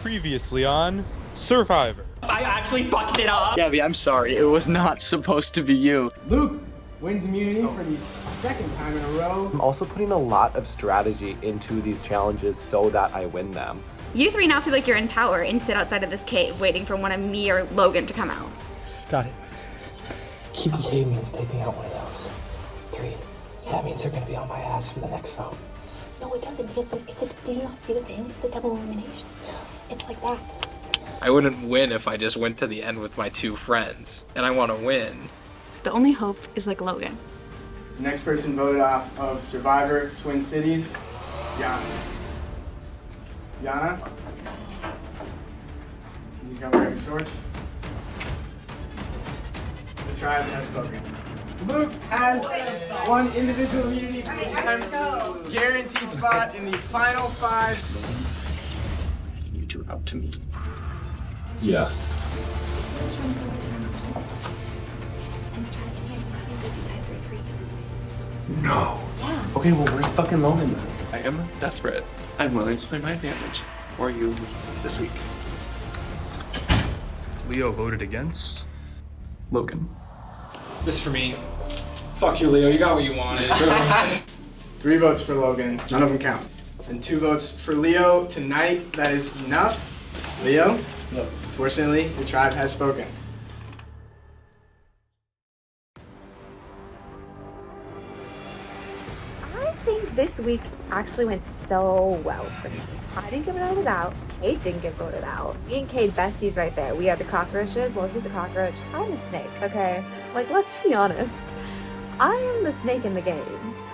Previously on Survivor. I actually fucked it up. Gabby, I'm sorry. It was not supposed to be you. Luke wins immunity for the second time in a row. I'm also putting a lot of strategy into these challenges so that I win them. You three now feel like you're in power and sit outside of this cave waiting for one of me or Logan to come out. Got it. Keep the cave means taking out one of those. 3. That means they're gonna be on my ass for the next vote. No, it doesn't, because did you not see the thing? It's a double elimination. It's like that. I wouldn't win if I just went to the end with my 2 friends, and I want to win. The only hope is like Logan. The next person voted off of Survivor Twin Cities, Yana. Yana? Can you come grab your torch? The tribe has spoken. Luke has one individual immunity for the guaranteed spot in the final 5. You two out to me. Yeah. No. Okay, well, where's fucking Logan then? I am desperate. I'm willing to play my advantage for you this week. Leo voted against Logan. This is for me. Fuck you, Leo. You got what you wanted. 3 votes for Logan, none of them count. And 2 votes for Leo tonight. That is enough. Leo, unfortunately, the tribe has spoken. I think this week actually went so well for me. I didn't get voted out. Kate didn't get voted out. Me and Kate besties right there. We are the cockroaches. Well, he's a cockroach. I'm a snake, okay? Like, let's be honest. I am the snake in the game.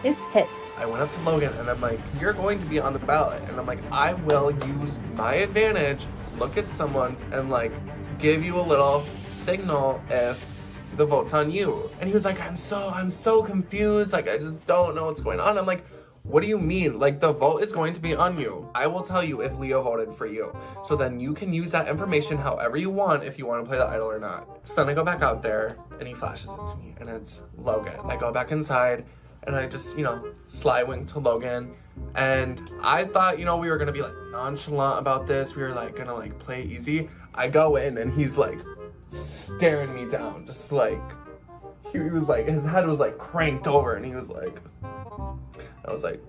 Hiss. I went up to Logan and I'm like, you're going to be on the ballot. And I'm like, I will use my advantage, look at someone's, and like, give you a little signal if the vote's on you. And he was like, I'm so confused. Like, I just don't know what's going on. I'm like, what do you mean? Like, the vote is going to be on you. I will tell you if Leo voted for you. So then you can use that information however you want if you want to play the idol or not. So then I go back out there and he flashes it to me and it's Logan. I go back inside and I just, sly wink to Logan. And I thought, we were gonna be like nonchalant about this. We were like gonna like play it easy. I go in and he's like staring me down, just like, he was like, his head was like cranked over and he was like, I was like,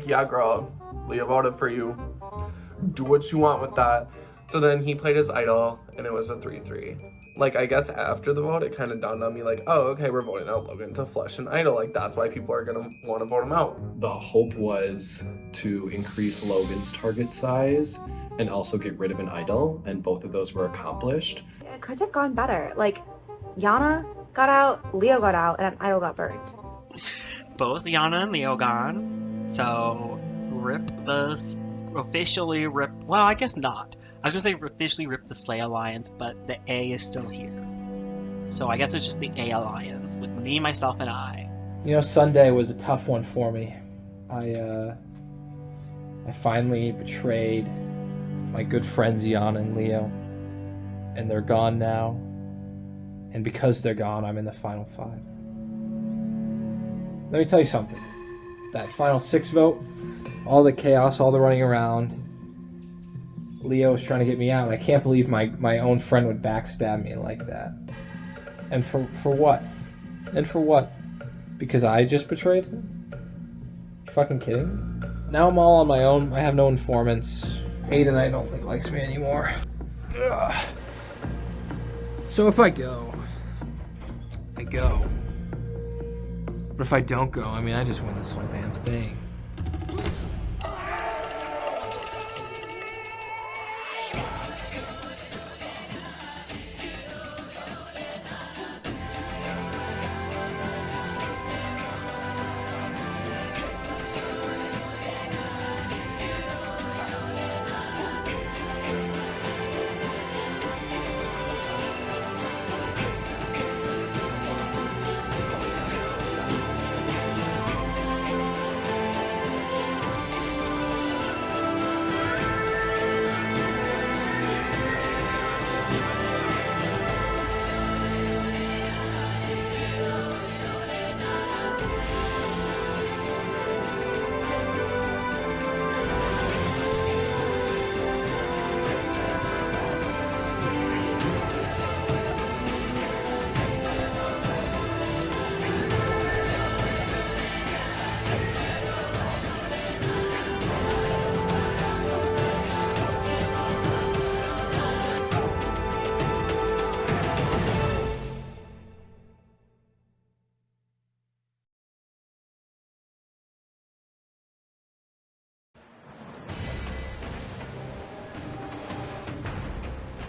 yeah, girl, Leo voted for you. Do what you want with that. So then he played his idol, and it was a 3-3. Like, I guess after the vote, it kind of dawned on me, like, oh, okay, we're voting out Logan to flush an idol. Like, that's why people are gonna want to vote him out. The hope was to increase Logan's target size and also get rid of an idol, and both of those were accomplished. It could have gone better. Like, Yana got out, Leo got out, and an idol got burned. Both Yana and Leo gone. So, officially rip, well, I guess not. I was gonna say officially rip the Slay Alliance, but the A is still here. So I guess it's just the A Alliance with me, myself, and I. Sunday was a tough one for me. I finally betrayed my good friends Yana and Leo. And they're gone now. And because they're gone, I'm in the final 5. Let me tell you something. That final 6 vote, all the chaos, all the running around, Leo was trying to get me out, and I can't believe my own friend would backstab me like that. And for what? And for what? Because I just betrayed him? You fucking kidding me? Now I'm all on my own. I have no informants. Aiden, I don't think likes me anymore. Ugh. So if I go, I go. But if I don't go, I just win this whole damn thing.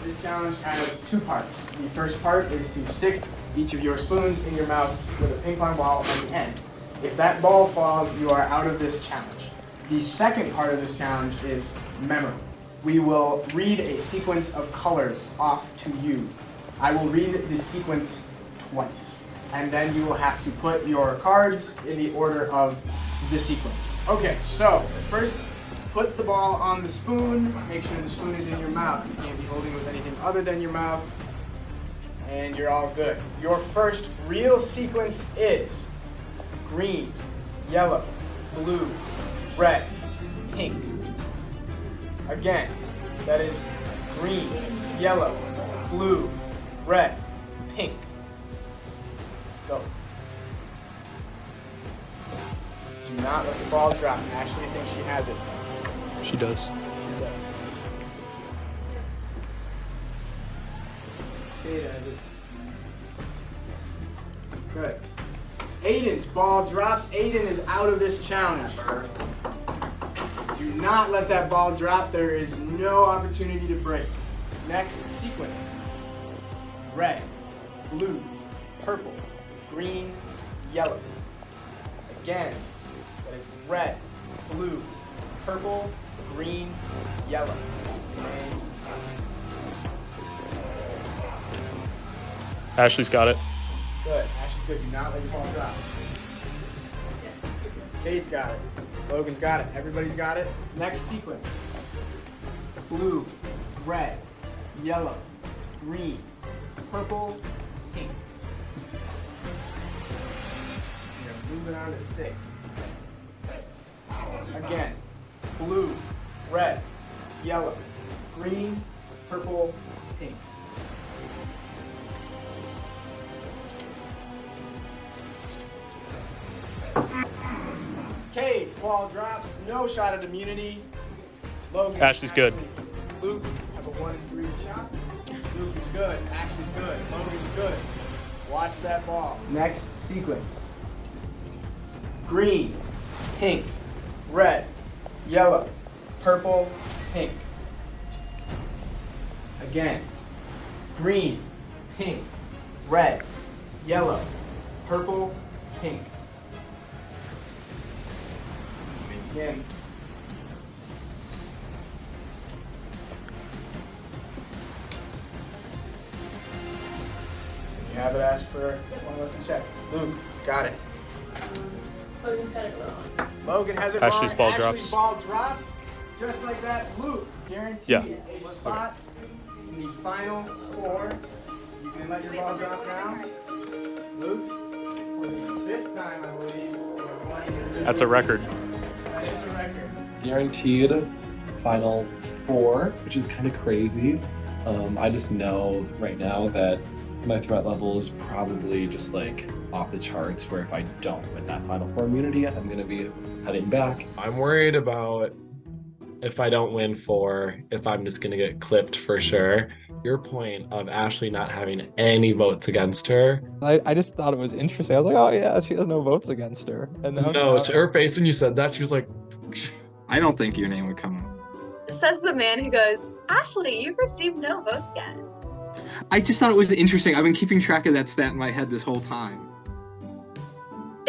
this challenge has two parts. The first part is to stick each of your spoons in your mouth with a ping pong ball on the end. If that ball falls, you are out of this challenge. The second part of this challenge is memory. We will read a sequence of colors off to you. I will read the sequence twice, and then you will have to put your cards in the order of the sequence. Okay, so first, put the ball on the spoon. Make sure the spoon is in your mouth. You can't be holding it with anything other than your mouth, and you're all good. Your first real sequence is green, yellow, blue, red, pink. Again, that is green, yellow, blue, red, pink. Go. Do not let the ball drop. Ashley thinks she has it. She does. She does. Kate has it. Good. Aiden's ball drops. Aiden is out of this challenge. Do not let that ball drop. There is no opportunity to break. Next sequence. Red, blue, purple, green, yellow. Again, that is red, blue, purple, green, yellow. And Ashley's got it. good. Ashley's good. Do not let your ball drop. Kate's got it. Logan's got it. Everybody's got it. Next sequence. Blue, red, yellow, green, purple, pink. We're moving on to 6. Again. Blue, red, yellow, green, purple, pink. Kate, ball drops, no shot at immunity. Logan, Ashley's good. Luke have a 1 in 3 shot. Luke is good. Ashley's good. Logan's good. Watch that ball. Next sequence. Green, pink, red, yellow, purple, pink. Again. Green, pink, red, yellow, purple, pink. Again. You have it, ask for one less to check. Luke, got it. Logan's got it wrong. Logan has it Ashley's wrong. ball Ashley's drops. ball drops. Just like that. Luke, guaranteed Yeah. a spot in the final 4. You can let your ball drop now. Luke, for the 5th time, I believe. you're winning. That's a record. That is a record. Guaranteed final 4, which is kind of crazy. I just know right now that my threat level is probably just like off the charts, where if I don't win that final 4 immunity, I'm going to be heading back. I'm worried about if I don't win 4, if I'm just going to get clipped for sure. Your point of Ashley not having any votes against her. I just thought it was interesting. I was like, oh yeah, she has no votes against her. And now No, it's her face when you said that. She was like, I don't think your name would come up. Says the man who goes, Ashley, you've received no votes yet. I just thought it was interesting. I've been keeping track of that stat in my head this whole time.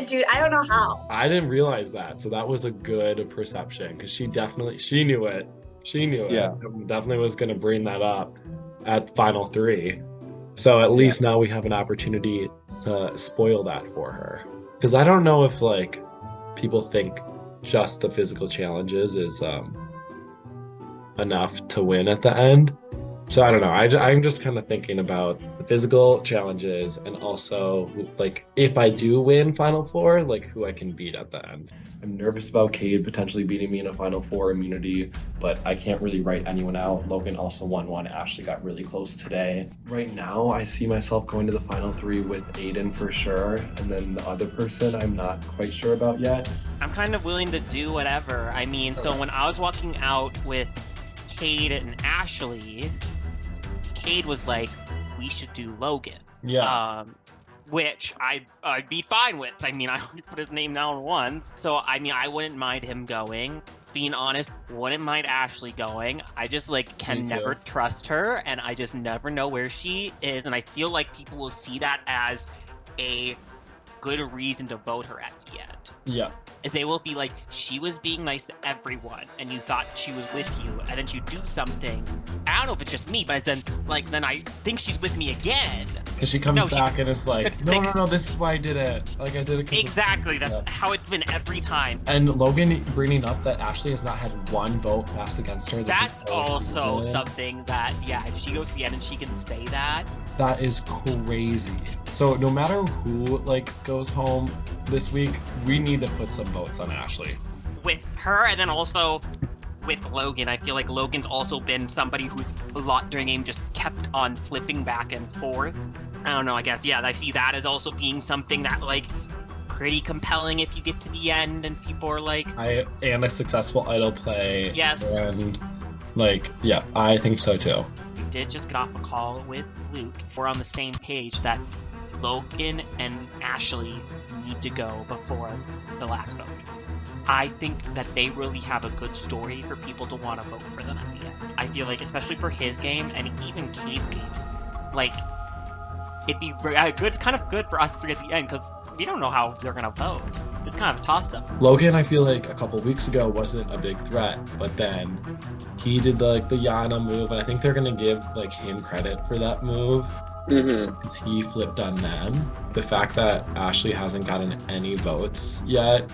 Dude, I don't know how. I didn't realize that. So that was a good perception because she knew it. She knew it. Yeah. Definitely was going to bring that up at final 3. So at least now we have an opportunity to spoil that for her. Because I don't know if like people think just the physical challenges is enough to win at the end. So I don't know. I'm just kind of thinking about the physical challenges and also like if I do win Final 4, like who I can beat at the end. I'm nervous about Cade potentially beating me in a Final 4 immunity, but I can't really write anyone out. Logan also won 1. Ashley got really close today. Right now, I see myself going to the Final 3 with Aiden for sure, and then the other person I'm not quite sure about yet. I'm kind of willing to do whatever. I mean, so when I was walking out with Cade and Ashley, Cade was like, we should do Logan. Yeah. Which I'd be fine with. I mean, I already put his name down once. So, I mean, I wouldn't mind him going being honest, wouldn't mind Ashley going. I just like can Me too. never trust her, and I just never know where she is, and I feel like people will see that as a good reason to vote her at the end. Yeah. Is they will be like, she was being nice to everyone, and you thought she was with you, and then you do something. I don't know if it's just me, but then I think she's with me again. Because she comes No, she's- back and it's like, no, this is why I did it. Like, I did it 'cause of-" Exactly, that's Yeah. how it's been every time. And Logan bringing up that Ashley has not had one vote cast against her. This That's entire also season. something that, yeah, if she goes to the end and she can say that, That is crazy. So no matter who like goes home this week, we need to put some votes on Ashley. with her, and then also with Logan, I feel like Logan's also been somebody who's a lot during game just kept on flipping back and forth. I don't know, I guess, yeah, I see that as also being something that, like, pretty compelling if you get to the end and people are like, And a successful idol play. Yes. And like, yeah, I think so too. we did just get off a call with Luke. We're on the same page that Logan and Ashley need to go before the last vote. I think that they really have a good story for people to want to vote for them at the end. I feel like, especially for his game and even Cade's game, like, it'd be kind of good for us three at the end, because we don't know how they're gonna vote. It's kind of a toss-up. Logan, I feel like a couple weeks ago wasn't a big threat, but then he did the Yana move, and I think they're gonna give like him credit for that move because he flipped on them. The fact that Ashley hasn't gotten any votes yet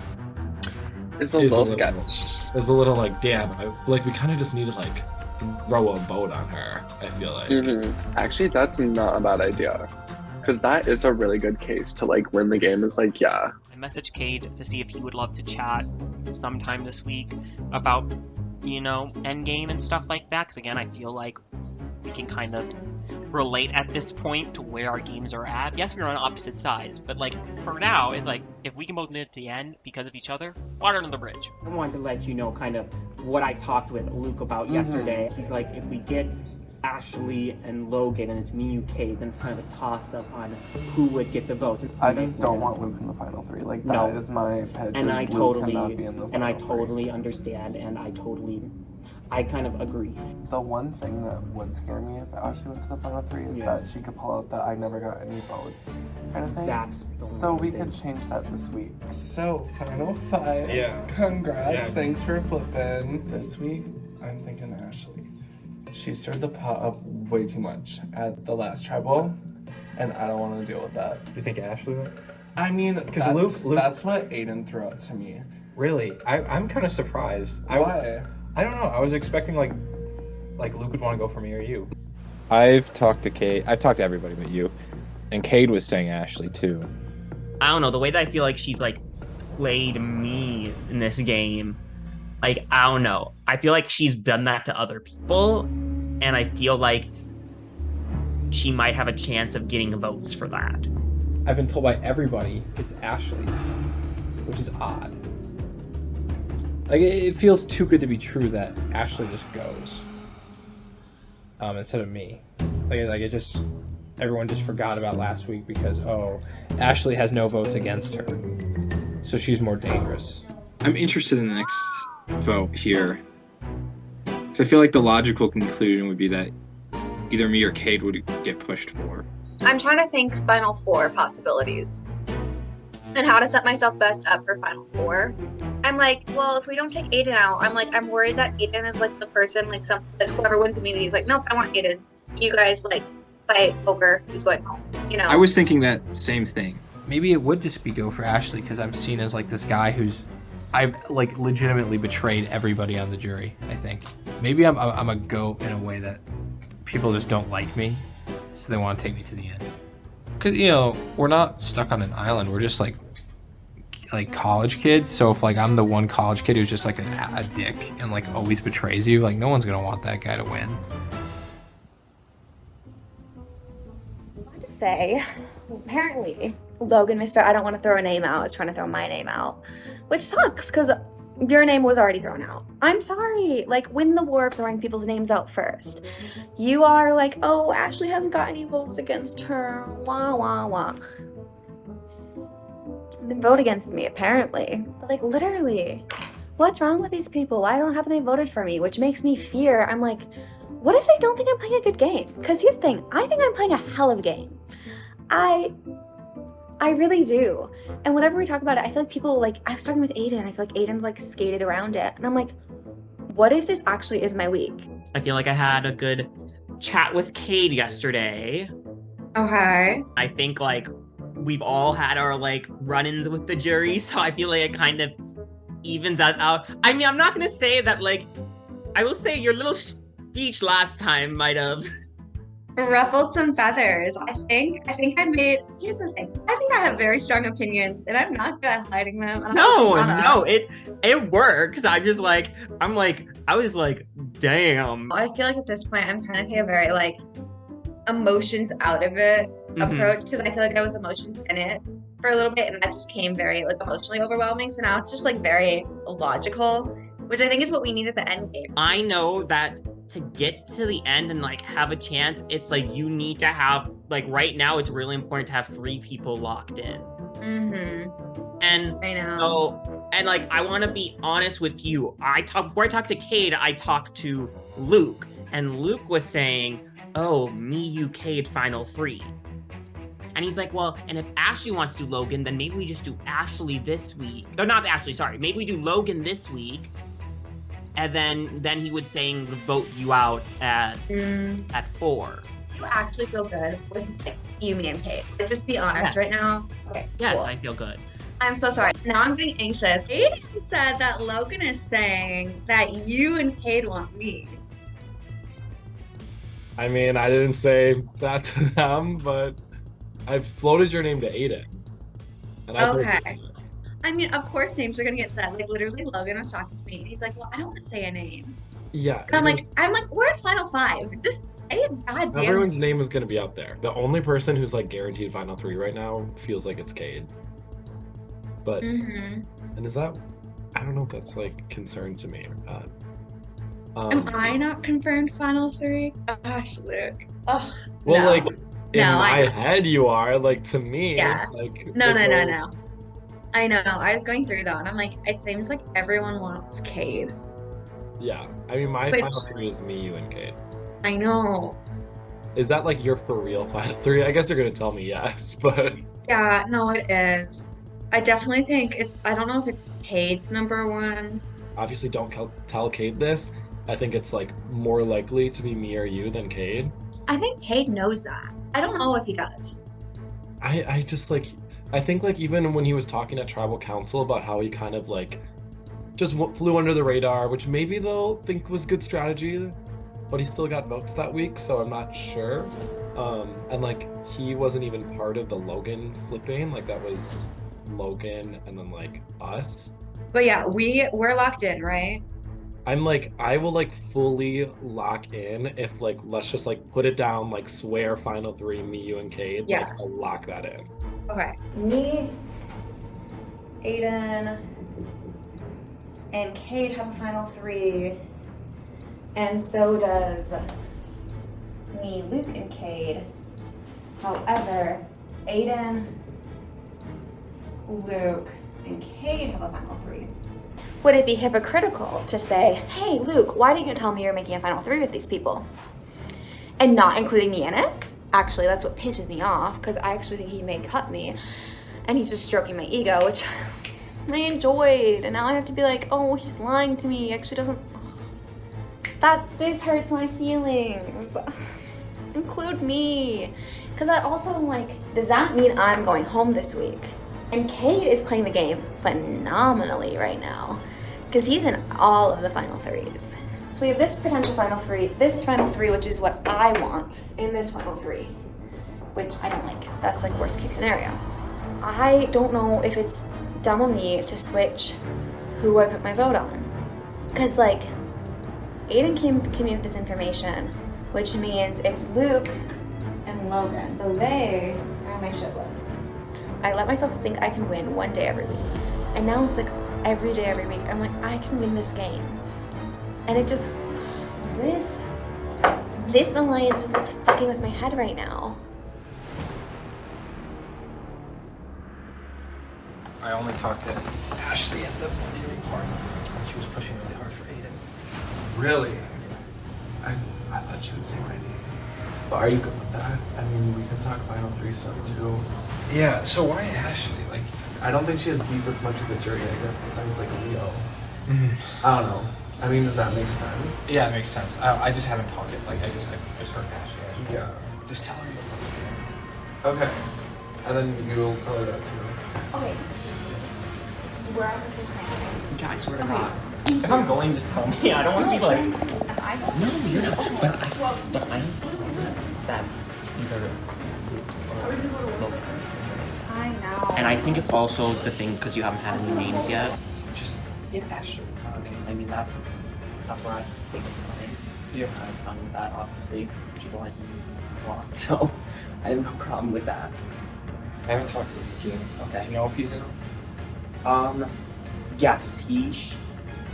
It's a little sketch. It's a little like, damn, we kind of just need to like throw a vote on her. I feel like. Actually, that's not a bad idea. Because that is a really good case to like win the game. Is like, yeah. I messaged Cade to see if he would love to chat sometime this week about, endgame and stuff like that. Because again, I feel like we can kind of relate at this point to where our games are at. Yes, we're on opposite sides, but like for now, it's like if we can both live to the end because of each other, water under the bridge. I wanted to let you know kind of what I talked with Luke about yesterday. He's like, if we get Ashley and Logan and it's me, you, Kate, then it's kind of a toss-up on who would get the votes. I just don't want Luke in the final three. Like that is my pitch. And is I Luke cannot totally be in the and I final totally understand, and I kind of agree. The one thing that would scare me if Ashley went to the final three is that she could pull out that I never got any votes kind of thing. That's the so only we thing. could change that this week. So final five. Yeah. Congrats. Yeah. Thanks for flipping. This week, I'm thinking Ashley. She stirred the pot up way too much at the last tribal, and I don't want to deal with that. You think Ashley would? I mean, Because Luke, that's what Aiden threw out to me. really, I'm kind of surprised. Why? I don't know. I was expecting like Luke would want to go for me or you. I've talked to Cade. I've talked to everybody but you, and Cade was saying Ashley too. I don't know, the way that I feel like she's like played me in this game, like I don't know. I feel like she's done that to other people, and I feel like she might have a chance of getting votes for that. I've been told by everybody it's Ashley, which is odd. Like it feels too good to be true that Ashley just goes, instead of me. Like it just, everyone just forgot about last week because Ashley has no votes against her, so she's more dangerous. I'm interested in the next vote here. So I feel like the logical conclusion would be that either me or Cade would get pushed for. I'm trying to think final four possibilities and how to set myself best up for final four. I'm like, well, if we don't take Aiden out, I'm worried that Aiden is like the person, like whoever wins immunity is like, nope, I want Aiden. You guys like fight over who's going home, I was thinking that same thing. Maybe it would just be go for Ashley because I'm seen as like this guy who's I've like legitimately betrayed everybody on the jury. I think maybe I'm a goat in a way that people just don't like me, so they want to take me to the end. Because we're not stuck on an island. We're just like college kids. So if like I'm the one college kid who's just like a dick and like always betrays you, like no one's gonna want that guy to win. To say, apparently Logan, Mr. I don't want to throw a name out, is trying to throw my name out, which sucks because your name was already thrown out. I'm sorry. Like, win the war of throwing people's names out first. You are like, oh, Ashley hasn't got any votes against her. Wah, wah, wah. And then vote against me, apparently. But, like, literally, what's wrong with these people? Why haven't they voted for me? Which makes me fear. I'm like, what if they don't think I'm playing a good game? Because here's the thing, I think I'm playing a hell of a game. I really do. And whenever we talk about it, I feel like people, like, I was talking with Aiden, I feel like Aiden's like skated around it. And I'm like, what if this actually is my week? I feel like I had a good chat with Cade yesterday. Okay. I think like we've all had our like run-ins with the jury, so I feel like it kind of evens that out. I mean, I'm not gonna say that, like, I will say your little speech last time might have Ruffled some feathers. I think I made, here's the thing, I think I have very strong opinions and I'm not good at hiding them. And no, it works. I was like, damn. I feel like at this point I'm trying to take a very like emotions out of it approach, because I feel like I was emotions in it for a little bit and that just came very like emotionally overwhelming. So now it's just like very logical, which I think is what we need at the end game. I know that to get to the end and like have a chance, it's like you need to have, like, right now it's really important to have 3 people locked in. And I know. So, and like, I want to be honest with you. Before I talked to Cade, I talked to Luke, and Luke was saying, oh, me, you, Cade, final 3. And he's like, well, and if Ashley wants to do Logan, then maybe we just do Ashley this week. No, not Ashley, sorry. Maybe we do Logan this week. And then he would saying vote you out at 4. You actually feel good with like, you, me, and Kate. Like, just be honest right now. Okay. Yes, cool. I feel good. I'm so sorry. Now I'm getting anxious. Aiden said that Logan is saying that you and Kate want me. I mean, I didn't say that to them, but I've floated your name to Aiden. And I told Okay. you. I mean, of course names are gonna get said. Like literally Logan was talking to me and he's like, well, I don't want to say a name. Yeah. And I'm like, we're at Final 5. Just say it, goddamn. Everyone's name is gonna be out there. The only person who's like guaranteed Final 3 right now feels like it's Cade. But and is that, I don't know if that's like concern to me or not. Am I not confirmed Final 3? Gosh, Luke. Oh, well, no. like in No, my head you are, like to me. Yeah. Like No. I know. I was going through though, and I'm like, it seems like everyone wants Cade. Yeah. I mean, my Which- Final 3 is me, you, and Cade. I know. Is that like your for real Final 3? I guess you're gonna tell me yes, but Yeah, no, it is. I definitely think it's, I don't know if it's Cade's number 1. obviously don't tell Cade this. I think it's like more likely to be me or you than Cade. I think Cade knows that. I don't know if he does. I just like, I think like even when he was talking at Tribal Council about how he kind of like just flew under the radar, which maybe they'll think was good strategy, but he still got votes that week, so I'm not sure. And like he wasn't even part of the Logan flipping, like that was Logan and then like us. But yeah, we're locked in, right? I'm like, I will like fully lock in if like, let's just like put it down, like swear Final 3, me, you, and Cade. Yeah. Like, I'll lock that in. Okay. Me, Aiden, and Cade have a Final 3, and so does me, Luke, and Cade. However, Aiden, Luke, and Cade have a Final 3. Would it be hypocritical to say, hey, Luke, why didn't you tell me you're making a Final 3 with these people? And not including me in it? Actually, that's what pisses me off, because I actually think he may cut me. And he's just stroking my ego, which I enjoyed. And now I have to be like, oh, he's lying to me. He actually doesn't. This hurts my feelings. Include me. Because I also am like, does that mean I'm going home this week? And Cade is playing the game phenomenally right now, because he's in all of the Final 3s. So we have this potential Final 3, this Final 3, which is what I want, and this Final 3, which I don't like. That's like worst case scenario. I don't know if it's dumb of me to switch who I put my vote on. Because like, Aiden came to me with this information, which means it's Luke and Logan. So they are on my shit list. I let myself think I can win one day every week. And now it's like every day, every week, I'm like, I can win this game. And it just, this alliance is what's fucking with my head right now. I only talked to Ashley at the viewing party. she was pushing really hard for Aiden. Really? I thought she would say my name. But are you good with that? I mean, we can talk Final 3 stuff too. Yeah, so why Ashley? Like, I don't think she has beef with much of the jury, I guess, besides like Leo. I don't know. I mean, does that make sense? Yeah, it makes sense. I just haven't talked it. Like, I just heard Ashley. Yeah. Just tell her you Okay. And then you'll tell her that too. Okay. We're on the same plan. I swear to God. If I'm going, just tell me. I don't want to be like. If I go No, to you're not. But well, I that these are. I know. And I think it's also the thing because you haven't had any names yet. Just get Ashley. Okay. I mean that's where I think it's fine. You're kind of fine with that, obviously. She's only a lot, so I have no problem with that. I haven't talked to him. Okay. Do you know if he's in? Yes,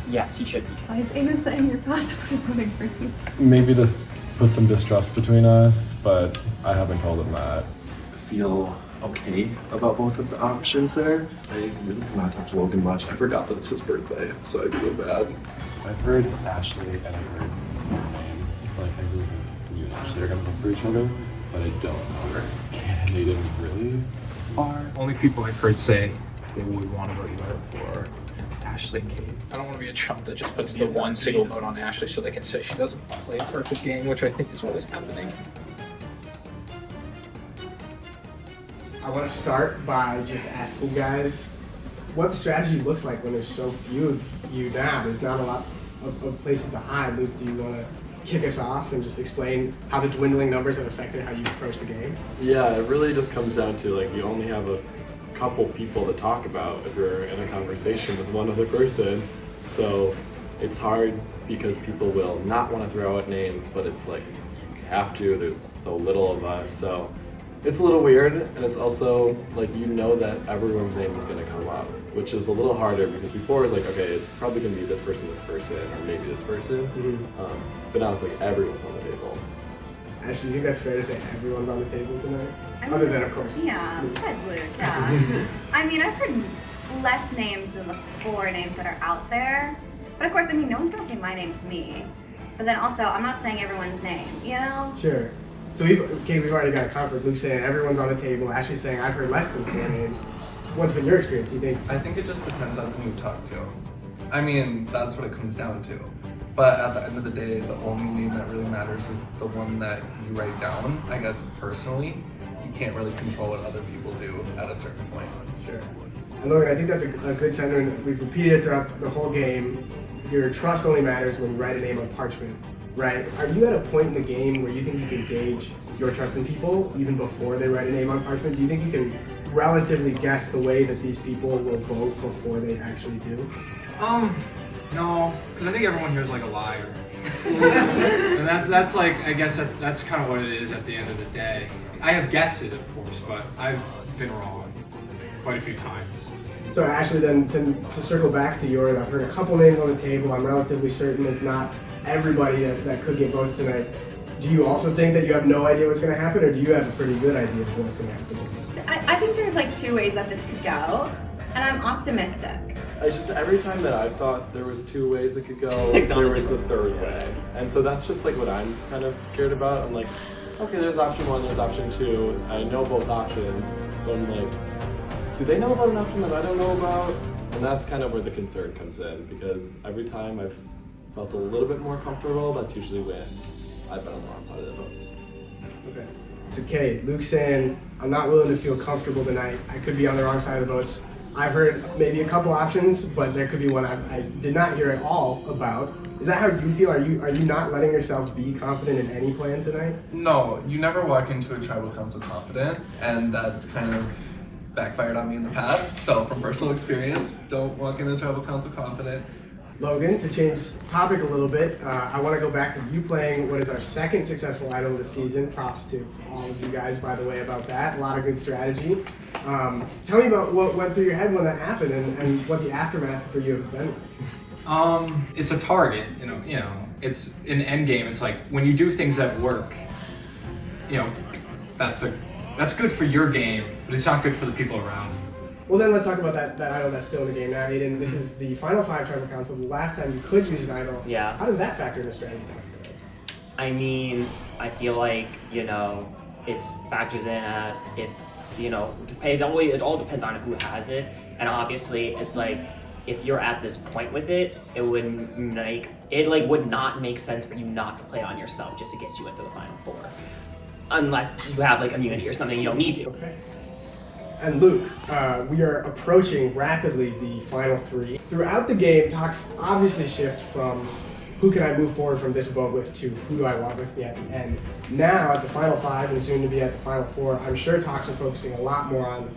yes, he should be. Why is Aiden saying you're possibly voting for me? Maybe this puts some distrust between us, but I haven't told him that. I feel okay about both of the options there. I really have not talked to Logan much. I forgot that it's his birthday, so I feel bad. I've heard Ashley and I've heard your name. Like, I really think you and Ashley are gonna vote for each other, but I don't know her. And they didn't really are. Only people I've heard say they would want to vote you out for Ashley and Kate. I don't want to be a Trump that just puts the one single vote on Ashley so they can say she doesn't play a perfect game, which I think is what is happening. I want to start by just asking you guys what strategy looks like when there's so few of you now. There's not a lot of places to hide. Luke, do you want to kick us off and just explain how the dwindling numbers have affected how you approach the game? Yeah, it really just comes down to like you only have a couple people to talk about if you're in a conversation with one other person. So it's hard because people will not want to throw out names, but it's like you have to. There's so little of us, so it's a little weird, and it's also like you know that everyone's name is going to come up, which is a little harder because before it was like, okay, it's probably going to be this person, or maybe this person. But now it's like everyone's on the table. Actually, you think that's fair to say everyone's on the table tonight? Other than, of course. Yeah, besides Luke, yeah. I mean, I've heard less names than the 4 names that are out there. But of course, I mean, no one's gonna say my name to me. But then also, I'm not saying everyone's name, you know? Sure. So we've already got a conflict. Luke saying everyone's on the table. Ashley saying I've heard less than 4 names. What's been your experience, do you think? I think it just depends on who you talk to. I mean, that's what it comes down to. But at the end of the day, the only name that really matters is the one that you write down. I guess personally, you can't really control what other people do at a certain point. Sure. And Logan, I think that's a good sentiment. We've repeated it throughout the whole game. Your trust only matters when you write a name on parchment, right? Are you at a point in the game where you think you can gauge your trust in people even before they write a name on parchment? Do you think you can relatively guess the way that these people will vote before they actually do? No, because I think everyone here is like a liar. And that's like, I guess that's kind of what it is at the end of the day. I have guessed it, of course, but I've been wrong quite a few times. So Ashley, then to circle back to yours, I've heard a couple names on the table. I'm relatively certain it's not everybody that could get votes tonight. Do you also think that you have no idea what's going to happen, or do you have a pretty good idea of what's going to happen? I think there's like 2 ways that this could go, and I'm optimistic. It's just every time that I've thought there was 2 ways it could go, there was the 3rd way. And so that's just like what I'm kind of scared about. I'm like, okay, there's option 1, there's option 2. I know both options, but I'm like, do they know about an option that I don't know about? And that's kind of where the concern comes in, because every time I've felt a little bit more comfortable, that's usually when I've been on the wrong side of the votes. Okay. So Kate, Luke's saying, I'm not willing to feel comfortable tonight. I could be on the wrong side of the votes. I've heard maybe a couple options, but there could be one I did not hear at all about. Is that how you feel? Are you not letting yourself be confident in any plan tonight? No, you never walk into a tribal council confident, and that's kind of backfired on me in the past. So from personal experience, don't walk into a tribal council confident. Logan, to change topic a little bit, I want to go back to you playing what is our 2nd successful idol this season. Props to all of you guys, by the way, about that. A lot of good strategy. Tell me about what went through your head when that happened and what the aftermath for you has been. It's a target, you know, it's in endgame. It's like when you do things that work, you know, that's good for your game, but it's not good for the people around you. Well, then let's talk about that idol that's still in the game now, Aiden. This is the Final 5 Tribal Council. The last time you could use an idol. Yeah. How does that factor into strategy talks today? I mean, I feel like, you know, it factors in at if, you know, it all depends on who has it. And obviously, it's like, if you're at this point with it, it would not make sense for you not to play it on yourself just to get you into the Final 4. Unless you have like immunity or something, you don't need to. Okay. And Luke, we are approaching rapidly the final 3. Throughout the game, talks obviously shift from who can I move forward from this vote with to who do I want with me at the end. Now at the final 5 and soon to be at the final 4, I'm sure talks are focusing a lot more on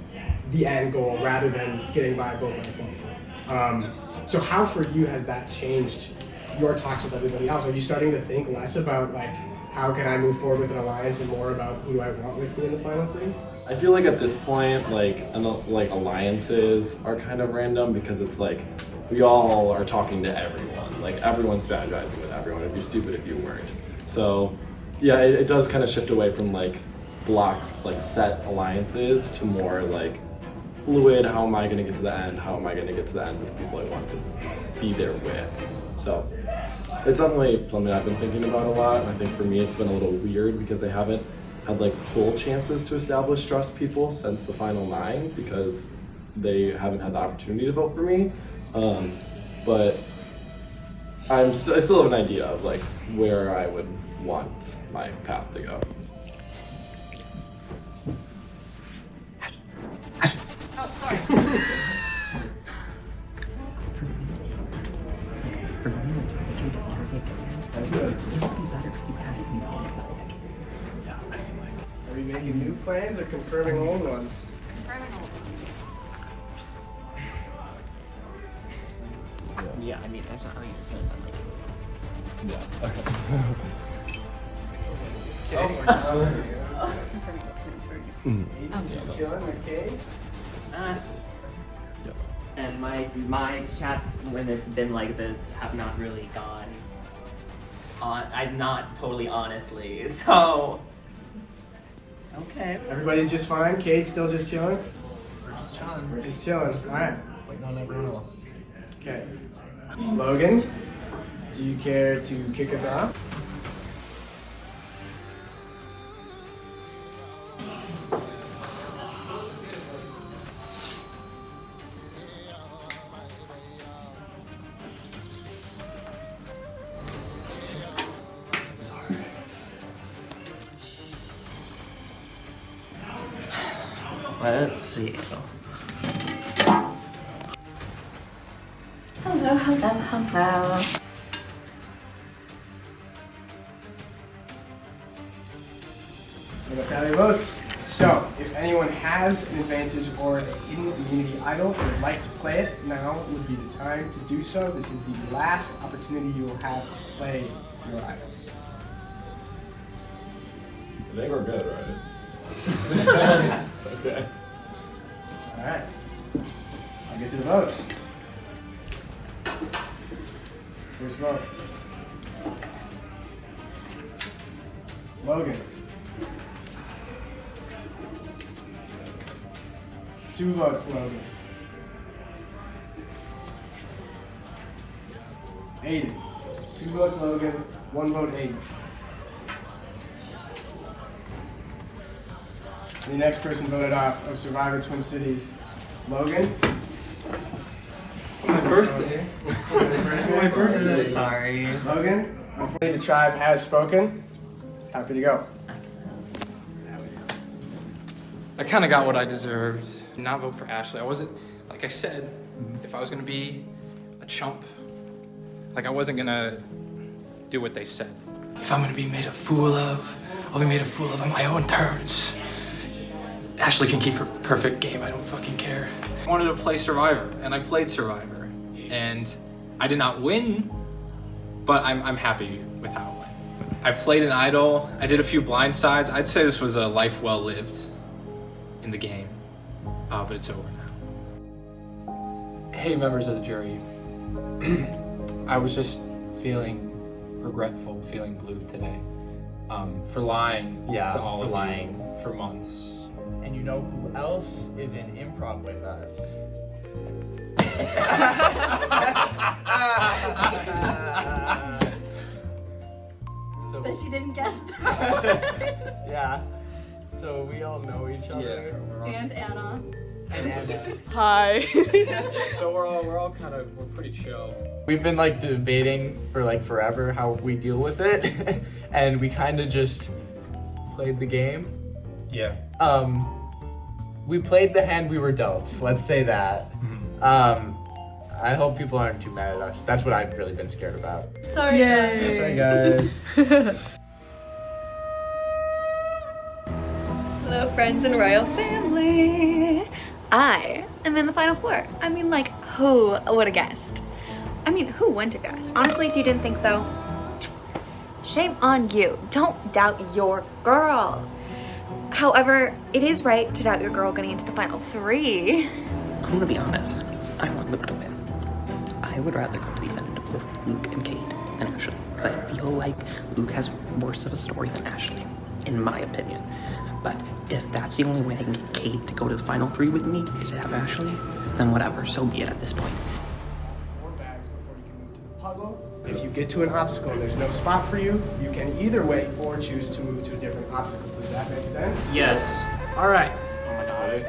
the end goal rather than getting by vote by vote. So how for you has that changed your talks with everybody else? Are you starting to think less about like how can I move forward with an alliance and more about who do I want with me in the final 3? I feel like at this point, like alliances are kind of random because it's like we all are talking to everyone. Like everyone's strategizing with everyone. It'd be stupid if you weren't. So yeah, it does kind of shift away from like blocks, like set alliances to more like fluid. How am I going to get to the end? How am I going to get to the end with the people I want to be there with? So it's definitely something I've been thinking about a lot. And I think for me, it's been a little weird because I haven't had like full chances to establish trust people since the final 9 because they haven't had the opportunity to vote for me. But I still have an idea of like where I would want my path to go. Oh, sorry. Are we making new plans or confirming old ones? Confirming old ones. Yeah, I mean, it's not how you feel about like Yeah. Okay. Just chilling, okay? And my chats when it's been like this have not really gone on. I'm not totally honestly. So okay. Everybody's just fine. Kate's still just chilling. We're just chilling. We're just chilling. All right. Waiting on everyone else. Okay. Logan, do you care to kick us off? Let's see. Hello, hello, hello. We got tally votes. So, if anyone has an advantage or a hidden immunity idol and would like to play it, now would be the time to do so. This is the last opportunity you will have to play your idol. I think we're good, right? Okay. All right. I'll get to the votes. First vote. Logan. 2 votes, Logan. Aiden. 2 votes, Logan. 1 vote, Aiden. The next person voted off of Survivor Twin Cities, Logan. My birthday. My birthday. Sorry. Logan, unfortunately the tribe has spoken. It's time for you to go. I kind of got what I deserved. Not vote for Ashley. I wasn't, like I said, if I was gonna be a chump, like I wasn't gonna do what they said. If I'm gonna be made a fool of, I'll be made a fool of on my own terms. Ashley can keep her perfect game, I don't fucking care. I wanted to play Survivor, and I played Survivor. And I did not win, but I'm happy with how it went. I played an idol, I did a few blind sides. I'd say this was a life well lived in the game, but it's over now. Hey, members of the jury. I was just feeling regretful, feeling blue today for lying to all of you for months. And you know who else is in improv with us? But she didn't guess that. Yeah. So we all know each other. And Anna. And Anna. Hi. So we're pretty chill. We've been like debating for like forever how we deal with it, and we kind of just played the game. Yeah. We played the hand we were dealt. Let's say that. I hope people aren't too mad at us. That's what I've really been scared about. Sorry, Sorry, guys. Hello, friends and royal family. I am in the final four. I mean, like, who would have guessed? I mean, who wouldn't have guessed? Honestly, if you didn't think so, shame on you. Don't doubt your girl. However, it is right to doubt your girl getting into the final three. I'm gonna be honest. I want Luke to win. I would rather go to the end with Luke and Cade than Ashley. Because I feel like Luke has worse of a story than Ashley, in my opinion. But if that's the only way I can get Cade to go to the final three with me is to have Ashley, then whatever, so be it at this point. 4 bags before you can move to the puzzle. If you get to an obstacle and there's no spot for you, you can either wait or choose to move to a different obstacle. Does that make sense? Yes. All right. Oh my god.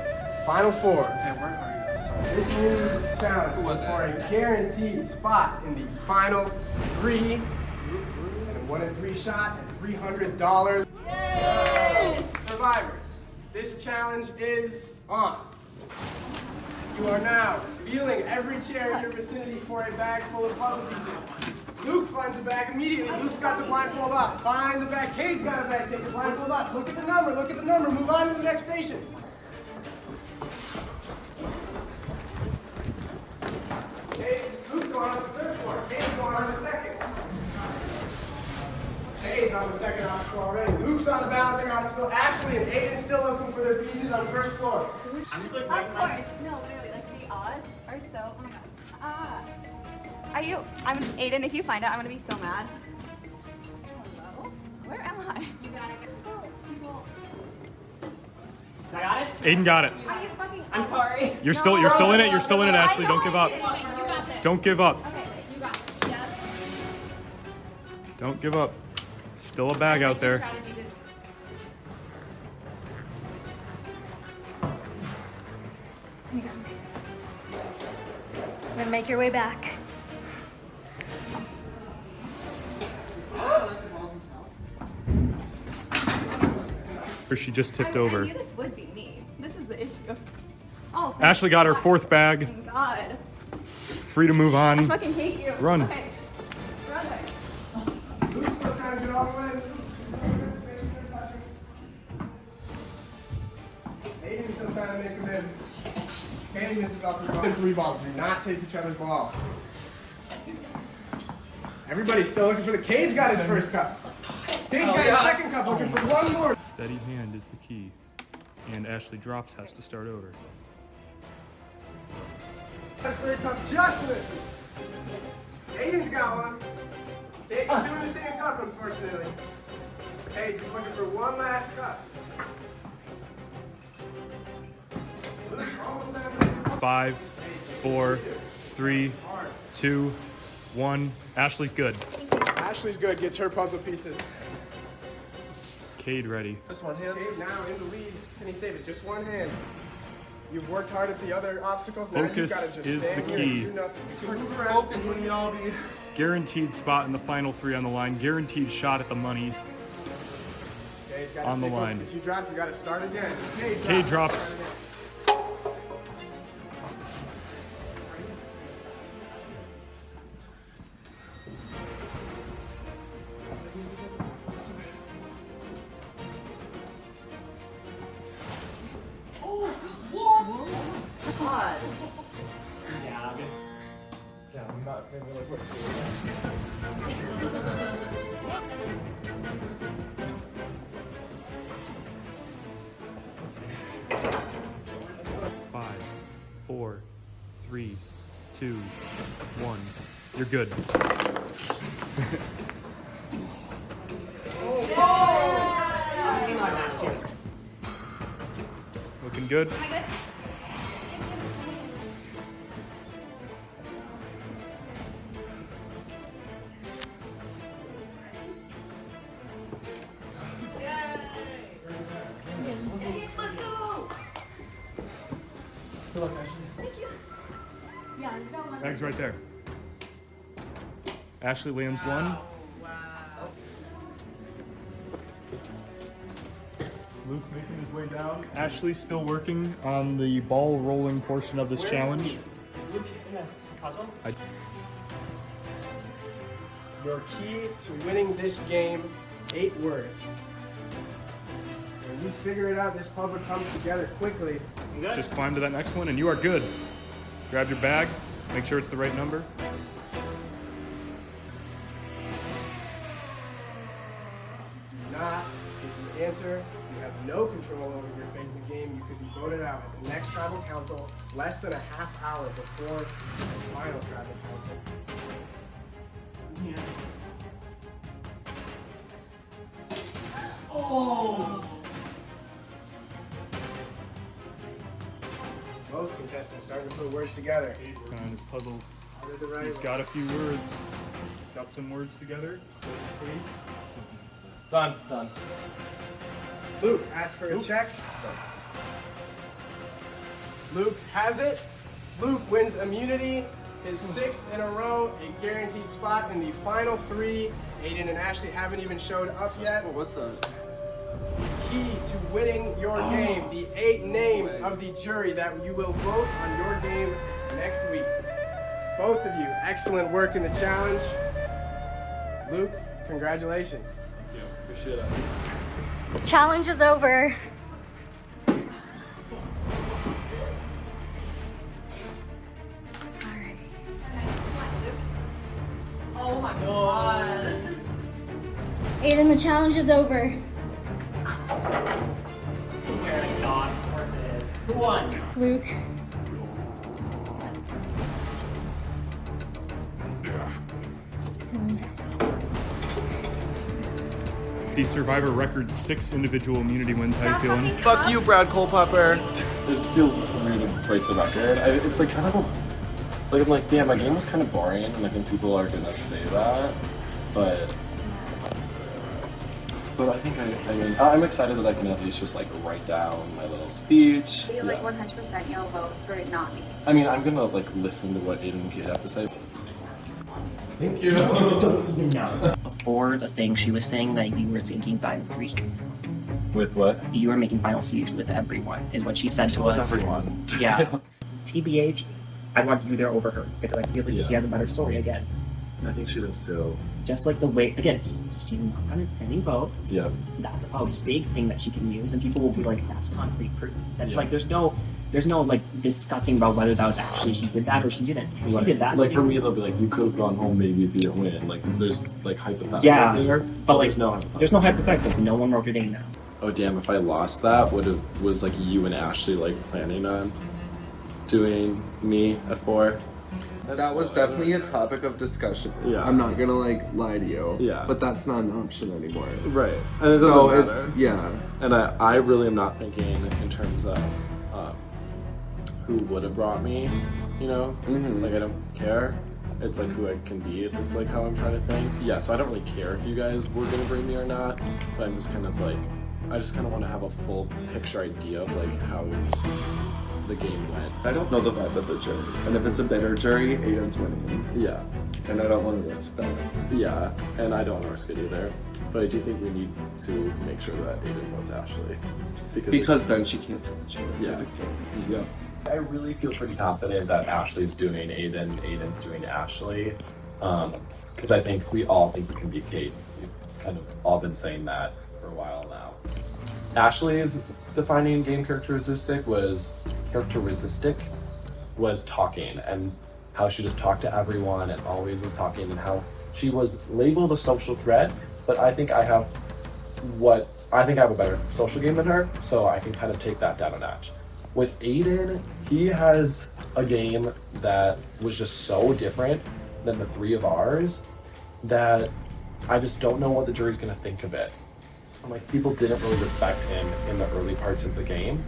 Final four. Hey, where are you? Sorry. This new challenge is for a guaranteed spot in the final three. And a 1 in 3 shot at $300. Yes! Survivors, this challenge is on. You are now feeling every chair in your vicinity for a bag full of puzzle pieces. Luke finds the bag immediately. Luke's got the blindfold off. Find the bag. Cade's got a bag. Take the blindfold off. Look at the number. Look at the number. Move on to the next station. Luke's going on the third floor. Cade's going on the second. Cade's on the second obstacle already. Luke's on the balancing obstacle. Ashley and Aiden's still looking for their pieces on the first floor. Of course. No, literally, like the odds are so. Oh my god. Are you? Aiden. If you find out, I'm gonna be so mad. Hello? Where am I? You gotta get still. People. I got it? Aiden got it. Are you fucking? I'm sorry. You're still in it. You're still in it, Ashley. Don't give up. You got this. Don't give up. Okay, you got this. Yeah. Don't give up. Still a bag out there. Then make your way back. She just tipped I over. knew this would be me. This is the issue. Oh. Ashley got her 4th bag. Thank God. Free to move on. I fucking hate you. Run. Okay. Run. Luke's still trying to get all the way. Aiden's still trying to make him in. Caden misses off his ball. 3 balls. Do not take each other's balls. Everybody's still looking for the. Cade's got his first cup. Cade's got his second cup. Looking for one more. Steady hand is the key. And Ashley drops, has to start over. His third cup just misses. Aiden's got one. Aiden's doing the same cup, unfortunately. Hey, just looking for one last cup. Almost there. 5, 4, 3, 2, 1. Ashley's good. Ashley's good. Gets her puzzle pieces. Cade ready. Just one hand. Cade now in the lead. Can he save it? Just one hand. You've worked hard at the other obstacles. Now you've got to Focus just is stand the here and key. do nothing. Move around. Focus when y'all be. Guaranteed spot in the final 3 on the line. Guaranteed shot at the money. Okay, you gotta on the stay focused. line. If you drop, you got to start again. Cade drops. God. Yeah, I'm not gonna really put Five, 4, 3, 2, 1. You're good. good? Am I good? Let's go! Thank you. Yeah, you got one. Bag's right there. Ashley Williams 1. Luke making his way down. Ashley's still working on the ball rolling portion of this challenge. Your key to winning this game, 8 words. When you figure it out, this puzzle comes together quickly. Just climb to that next one and you are good. Grab your bag, make sure it's the right number. Do not get the answer. You have no control over your fate in the game. You could be voted out at the next tribal council less than a half hour before the final tribal council. Oh! Both contestants starting to put words together. On his puzzle. How did the right He's one? got a few words. Got some words together. Done. Done. Luke, ask for a check. Luke has it. Luke wins immunity, his 6th in a row, a guaranteed spot in the final 3. Aiden and Ashley haven't even showed up yet. What's that? Key to winning your game, the 8 names of the jury that you will vote on your game next week. Both of you, excellent work in the challenge. Luke, congratulations. Thank you. Appreciate it. Challenge is over. Oh my god. Aiden, the challenge is over. Who won? Luke. The Survivor record 6 individual immunity wins. How you feeling? Fuck you, Brad Culpepper. It feels weird to break the record. It's like kind of a, like I'm like, damn, my game was kind of boring, and I think people are gonna say that, but I think I mean I'm excited that I can at least just like write down my little speech. You're like 100% you'll vote for it, not me. I mean, I'm gonna like listen to what Aiden and Kate have to say. Thank you. Don't even know. Before the thing, she was saying that you were thinking final 3. With what? You were making final 3s with everyone, is what she said to With us. everyone. Yeah. TBH, I want you there over her because I feel like she has a better story again. I think she does too. Just like the way, again, she's not gonna any vote. Yeah. That's a big thing that she can use, and people will be like, "That's concrete proof." That's Yeah. like, there's no like discussing about whether that was actually she did that or she didn't. She did that. Like for me, they'll be like, you could have gone home maybe if you didn't win. Like there's like hypotheticals Yeah, there, but like there's no hypotheticals. There's no hypotheticals. No one wrote it in now. Oh damn! If I lost that, was like you and Ashley like planning on doing me at 4? That was definitely a topic of discussion. Yeah. I'm not gonna like lie to you. Yeah. But that's not an option anymore. Right. And it So doesn't it's matter. yeah. And I really am not thinking in terms of who would have brought me. You know, like I don't care. It's like who I can be. It's like how I'm trying to think. Yeah. So I don't really care if you guys were gonna bring me or not. But I'm just kind of like, I just kind of want to have a full picture idea of like how the game went. I don't know the vibe of the jury. And if it's a bitter jury, Aiden's winning. Yeah. And I don't want to risk that. Yeah, and I don't want to risk it either. But I do think we need to make sure that Aiden votes Ashley. Because then she can't sell the jury. Yeah. Yeah. I really feel pretty confident that Ashley's doing Aiden, Aiden's doing Ashley. Because I think we all think we can beat Kate. We've kind of all been saying that for a while now. Ashley's defining game characteristic was talking, and how she just talked to everyone and always was talking, and how she was labeled a social threat, but I think I have a better social game than her, so I can kind of take that down a notch. With Aiden, he has a game that was just so different than the 3 of ours that I just don't know what the jury's gonna think of it. Like, people didn't really respect him in the early parts of the game,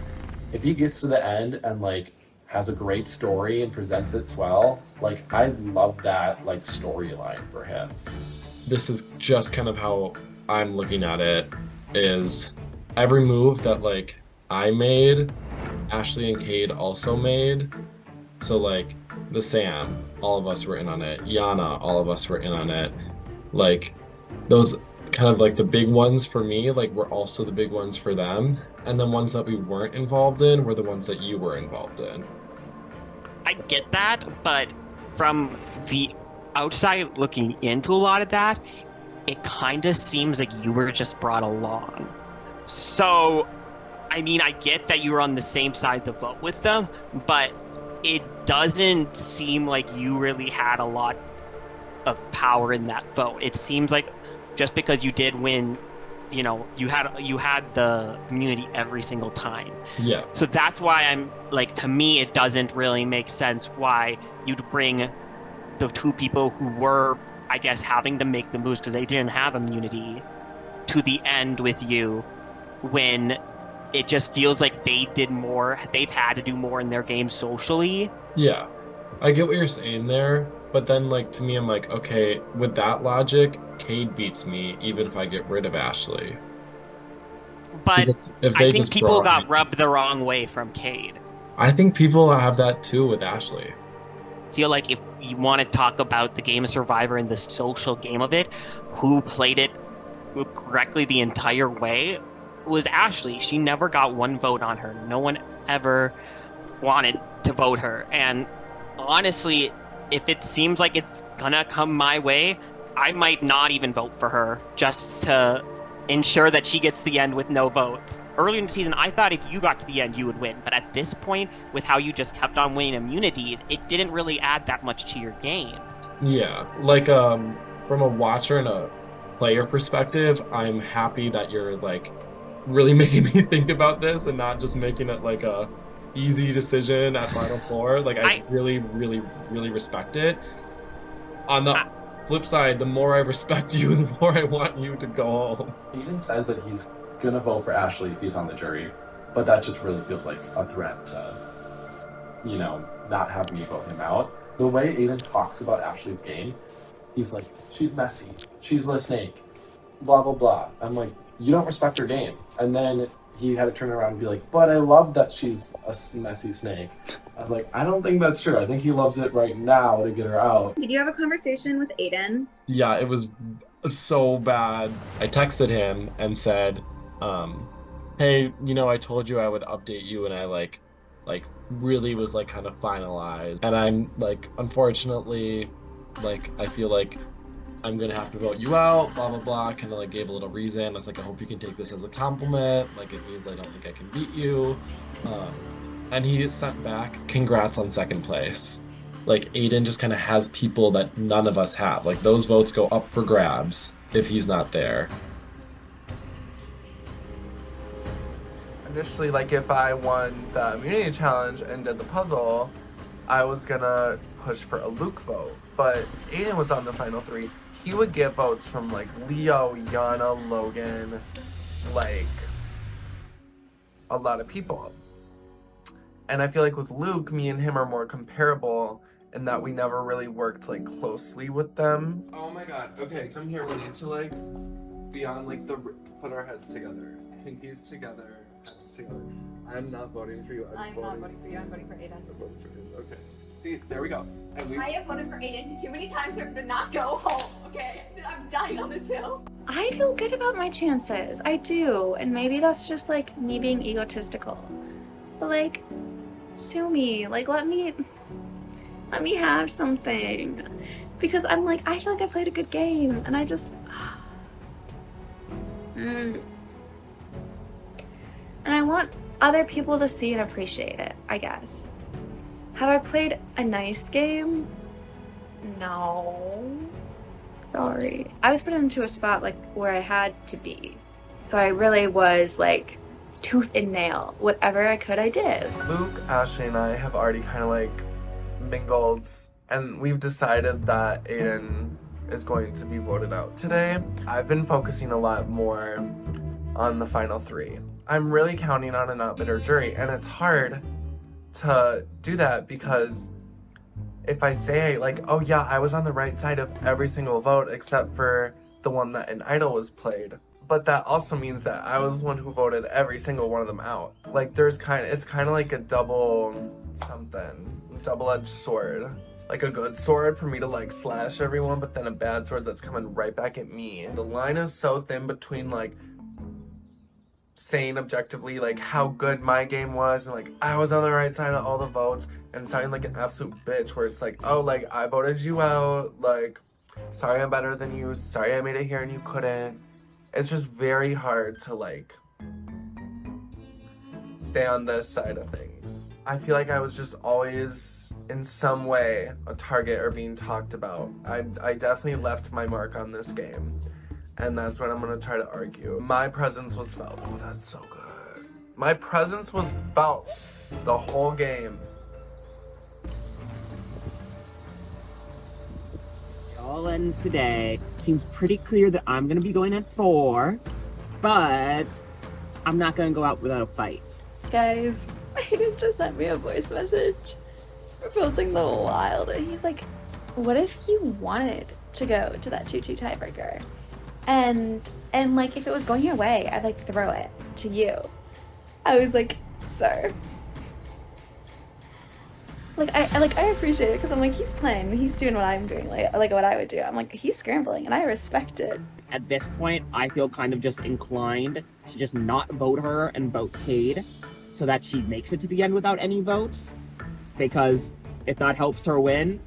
if he gets to the end and like has a great story and presents it well, like I love that like storyline for him. This is just kind of how I'm looking at it, is every move that like I made, Ashley and Cade also made. So like the Sam, all of us were in on it. Yana, all of us were in on it. Like those kind of like the big ones for me, like were also the big ones for them. And the ones that we weren't involved in were the ones that you were involved in. I get that, but from the outside looking into a lot of that, it kind of seems like you were just brought along. So, I mean, I get that you were on the same side to vote with them, but it doesn't seem like you really had a lot of power in that vote. It seems like just because you did win, you know, you had the immunity every single time. Yeah. So that's why I'm like, to me, it doesn't really make sense why you'd bring the two people who were, I guess, having to make the moves because they didn't have immunity to the end with you, when it just feels like they did more. They've had to do more in their game socially. Yeah, I get what you're saying there, but then like to me, I'm like, okay, with that logic, Cade beats me even if I get rid of Ashley. But Because if they I think just people brought got rubbed the wrong way from Cade. I think people have that too with Ashley. Feel like if you want to talk about the game of Survivor and the social game of it, who played it correctly the entire way was Ashley. She never got one vote on her. No one ever wanted to vote her. And honestly, if it seems like it's gonna come my way, I might not even vote for her just to ensure that she gets to the end with no votes. Earlier in the season, I thought if you got to the end, you would win. But at this point, with how you just kept on winning immunities, it didn't really add that much to your game. Yeah, like from a watcher and a player perspective, I'm happy that you're like really making me think about this and not just making it like a easy decision at Final Four. Like I really, really, really respect it. On the flip side, the more I respect you, the more I want you to go home. Aiden says that he's gonna vote for Ashley if he's on the jury, but that just really feels like a threat to, you know, not have me vote him out. The way Aiden talks about Ashley's game, he's like, she's messy, she's a snake, blah blah blah. I'm like, you don't respect her game. And then he had to turn around and be like, but I love that she's a messy snake. I was like, I don't think that's true. I think he loves it right now to get her out. Did you have a conversation with Aiden? Yeah, it was so bad. I texted him and said, hey, you know, I told you I would update you, and I like really was like kind of finalized. And I'm like, unfortunately, like I feel like I'm gonna have to vote you out, blah blah blah. Kind of like gave a little reason. I was like, I hope you can take this as a compliment. Like it means I don't think I can beat you. And he sent back, congrats on second place. Like Aiden just kind of has people that none of us have. Like those votes go up for grabs if he's not there. Initially, like if I won the immunity challenge and did the puzzle, I was gonna push for a Luke vote. But Aiden was on the final three. He would get votes from like Leo, Yana, Logan, like a lot of people. And I feel like with Luke, me and him are more comparable in that we never really worked like closely with them. Oh my god. Okay, come here. We need to like be on like the put our heads together. Pinkies together, heads together. I'm not voting for you. I'm not voting for you. I'm voting for Aiden. I'm voting for you. Okay. See, there we go. And I have voted for Aiden too many times for him to not go home, okay? I'm dying on this hill. I feel good about my chances. I do. And maybe that's just like me being egotistical. But like, sue me. Like let me have something. Because I'm like, I feel like I played a good game and I just and I want other people to see and appreciate it, I guess. Have I played a nice game? No. Sorry. I was put into a spot like where I had to be. So I really was like tooth and nail. Whatever I could, I did. Luke, Ashley, and I have already kind of like mingled, and we've decided that Aiden is going to be voted out today. I've been focusing a lot more on the final 3. I'm really counting on a not bitter jury, and it's hard to do that because if I say like, oh yeah, I was on the right side of every single vote except for the one that an idol was played, but that also means that I was the one who voted every single one of them out. Like it's kind of like a double-edged sword. Like a good sword for me to like slash everyone, but then a bad sword that's coming right back at me. The line is so thin between like saying objectively like how good my game was and like I was on the right side of all the votes and sounding like an absolute bitch where it's like, oh, like I voted you out, like sorry I'm better than you, sorry I made it here and you couldn't. It's just very hard to like stay on this side of things. I feel like I was just always in some way a target or being talked about. I definitely left my mark on this game, and that's what I'm gonna try to argue. My presence was felt. Oh, that's so good. My presence was felt the whole game. It all ends today. Seems pretty clear that I'm gonna be going at 4, but I'm not gonna go out without a fight. Guys, Aiden just sent me a voice message proposing the wild. He's like, what if you wanted to go to that 2-2 tiebreaker? And like, if it was going your way, I'd like throw it to you. I was like, sir. Like, I appreciate it because I'm like, he's playing, he's doing what I'm doing, like what I would do. I'm like, he's scrambling, and I respect it. At this point, I feel kind of just inclined to just not vote her and vote Cade so that she makes it to the end without any votes. Because if that helps her win,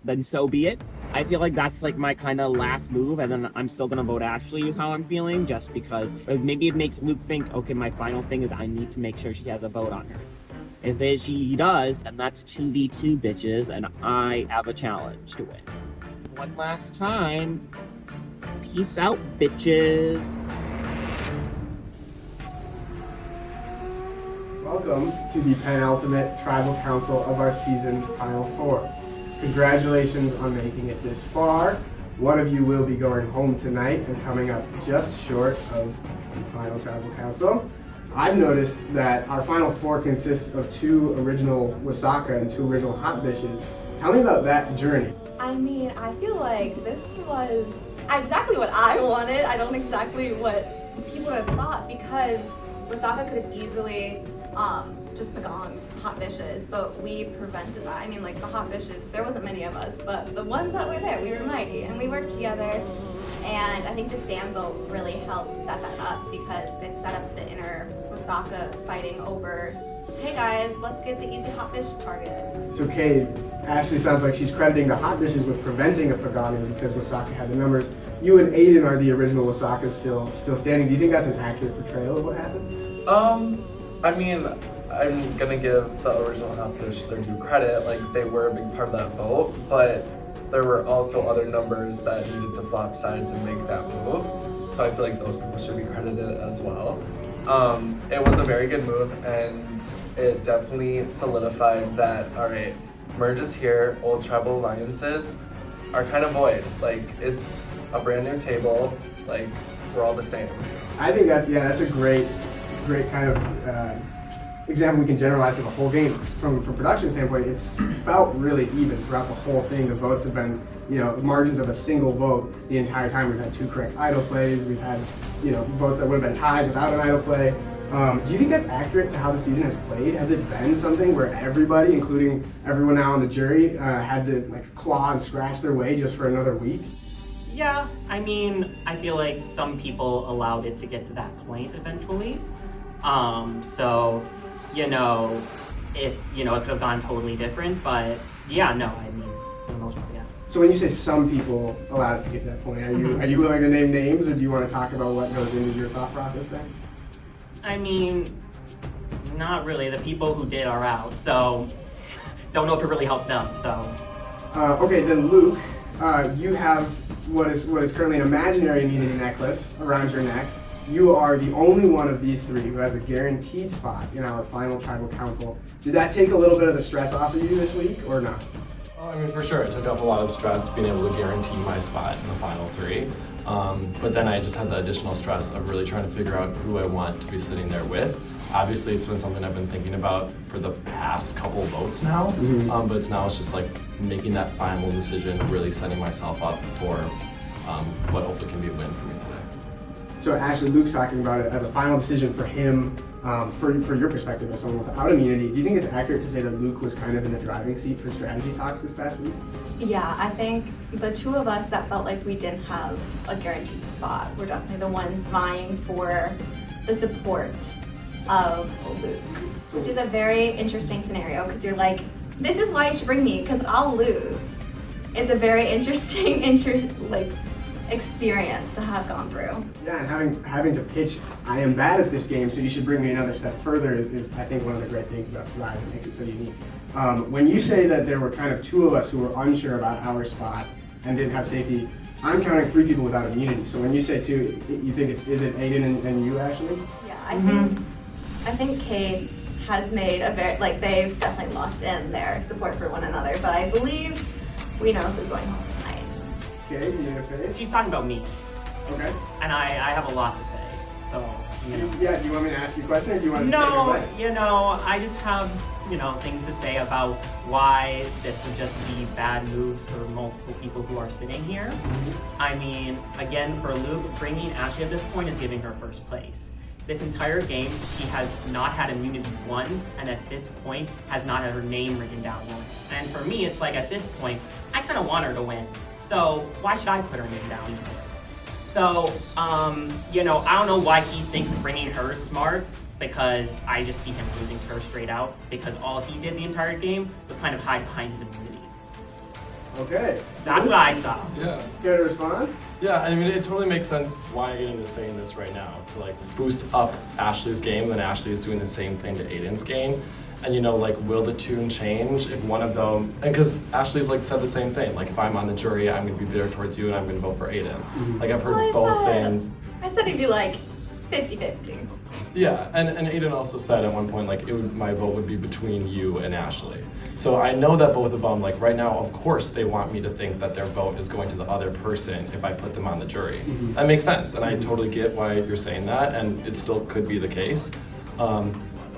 then so be it. I feel like that's like my kind of last move, and then I'm still gonna vote Ashley is how I'm feeling, just because maybe it makes Luke think, okay, my final thing is I need to make sure she has a vote on her. If she does, then that's 2v2 bitches, and I have a challenge to win. One last time, peace out, bitches. Welcome to the penultimate tribal council of our season final 4. Congratulations on making it this far. One of you will be going home tonight and coming up just short of the final tribal council. I've noticed that our final 4 consists of 2 original Wasaka and 2 original Hot Dishes. Tell me about that journey. I mean, I feel like this was exactly what I wanted. I don't exactly what people would have thought, because Wasaka could have easily just begonged Hot Fishes, but we prevented that. I mean, like, the Hot Fishes, there wasn't many of us, but the ones that were there, we were mighty, and we worked together. And I think the Sam vote really helped set that up, because it set up the inner Wasaka fighting over, hey guys, let's get the easy Hot Fish targeted. So Cade, Ashley sounds like she's crediting the Hot Dishes with preventing a Pagani because Wasaka had the numbers. You and Aiden are the original Wasakas still standing. Do you think that's an accurate portrayal of what happened? I mean, I'm gonna give the original Hot Fish their due credit, like they were a big part of that vote, but there were also other numbers that needed to flop sides and make that move. So I feel like those people should be credited as well. It was a very good move, and it definitely solidified that, all right, merges here, old tribal alliances are kind of void. Like, it's a brand new table, like, we're all the same. I think that's a great kind of example we can generalize to the whole game. From production standpoint, it's felt really even throughout the whole thing. The votes have been, margins of a single vote the entire time. We've had 2 correct idol plays. We've had, votes that would have been ties without an idol play. Do you think that's accurate to how the season has played? Has it been something where everybody, including everyone now on the jury, had to like claw and scratch their way just for another week? Yeah, I mean, I feel like some people allowed it to get to that point eventually. So, it could have gone totally different, but yeah, no, I mean, for the most part, yeah. So when you say some people allowed it to get to that point, are you willing to name names, or do you want to talk about what goes into your thought process there? I mean, not really. The people who did are out, so don't know if it really helped them, so. Okay, then Luke, you have what is currently an imaginary immunity necklace around your neck. You are the only one of these 3 who has a guaranteed spot in our final tribal council. Did that take a little bit of the stress off of you this week, or not? Well, I mean, for sure, it took off a lot of stress being able to guarantee my spot in the final 3. But then I just had the additional stress of really trying to figure out who I want to be sitting there with. Obviously, it's been something I've been thinking about for the past couple votes now, but it's just like making that final decision, really setting myself up for what hopefully can be a win for me today. So actually, Luke's talking about it as a final decision for him, for your perspective as someone without immunity. Do you think it's accurate to say that Luke was kind of in the driving seat for strategy talks this past week? Yeah, I think the two of us that felt like we didn't have a guaranteed spot were definitely the ones vying for the support of Luke, which is a very interesting scenario because you're like, this is why you should bring me because I'll lose. It's a very interesting experience to have gone through. Yeah, and having to pitch, I am bad at this game, so you should bring me another step further is I think one of the great things about Thrive that makes it so unique. When you say that there were kind of two of us who were unsure about our spot and didn't have safety, I'm counting 3 people without immunity. So when you say 2, you think is it Aiden and you, Ashley? Yeah, I think Cade has made a very, they've definitely locked in their support for one another, but I believe we know who's going home tonight. Okay, you interface. She's talking about me. Okay. And I have a lot to say. So, Yeah, do you want me to ask you a question or do you want to take it away? I just have, things to say about why this would just be bad moves for multiple people who are sitting here. I mean, again, for Luke, bringing Ashley at this point is giving her first place. This entire game, she has not had immunity once, and at this point, has not had her name written down once. And for me, it's like, at this point, I kind of want her to win. So why should I put her name down either? So, I don't know why he thinks bringing her is smart, because I just see him losing to her straight out, because all he did the entire game was kind of hide behind his immunity. Okay. That's what I saw. Yeah. Care to respond? Yeah, I mean, it totally makes sense why Aiden is saying this right now, to boost up Ashley's game, and then Ashley is doing the same thing to Aiden's game. And will the tune change if one of them, and because Ashley's said the same thing, if I'm on the jury, I'm gonna be bitter towards you and I'm gonna vote for Aiden. I've heard both things. I said he'd be 50-50. Yeah, and Aiden also said at one point, my vote would be between you and Ashley. So I know that both of them, right now, of course, they want me to think that their vote is going to the other person if I put them on the jury. That makes sense, and I totally get why you're saying that, and it still could be the case.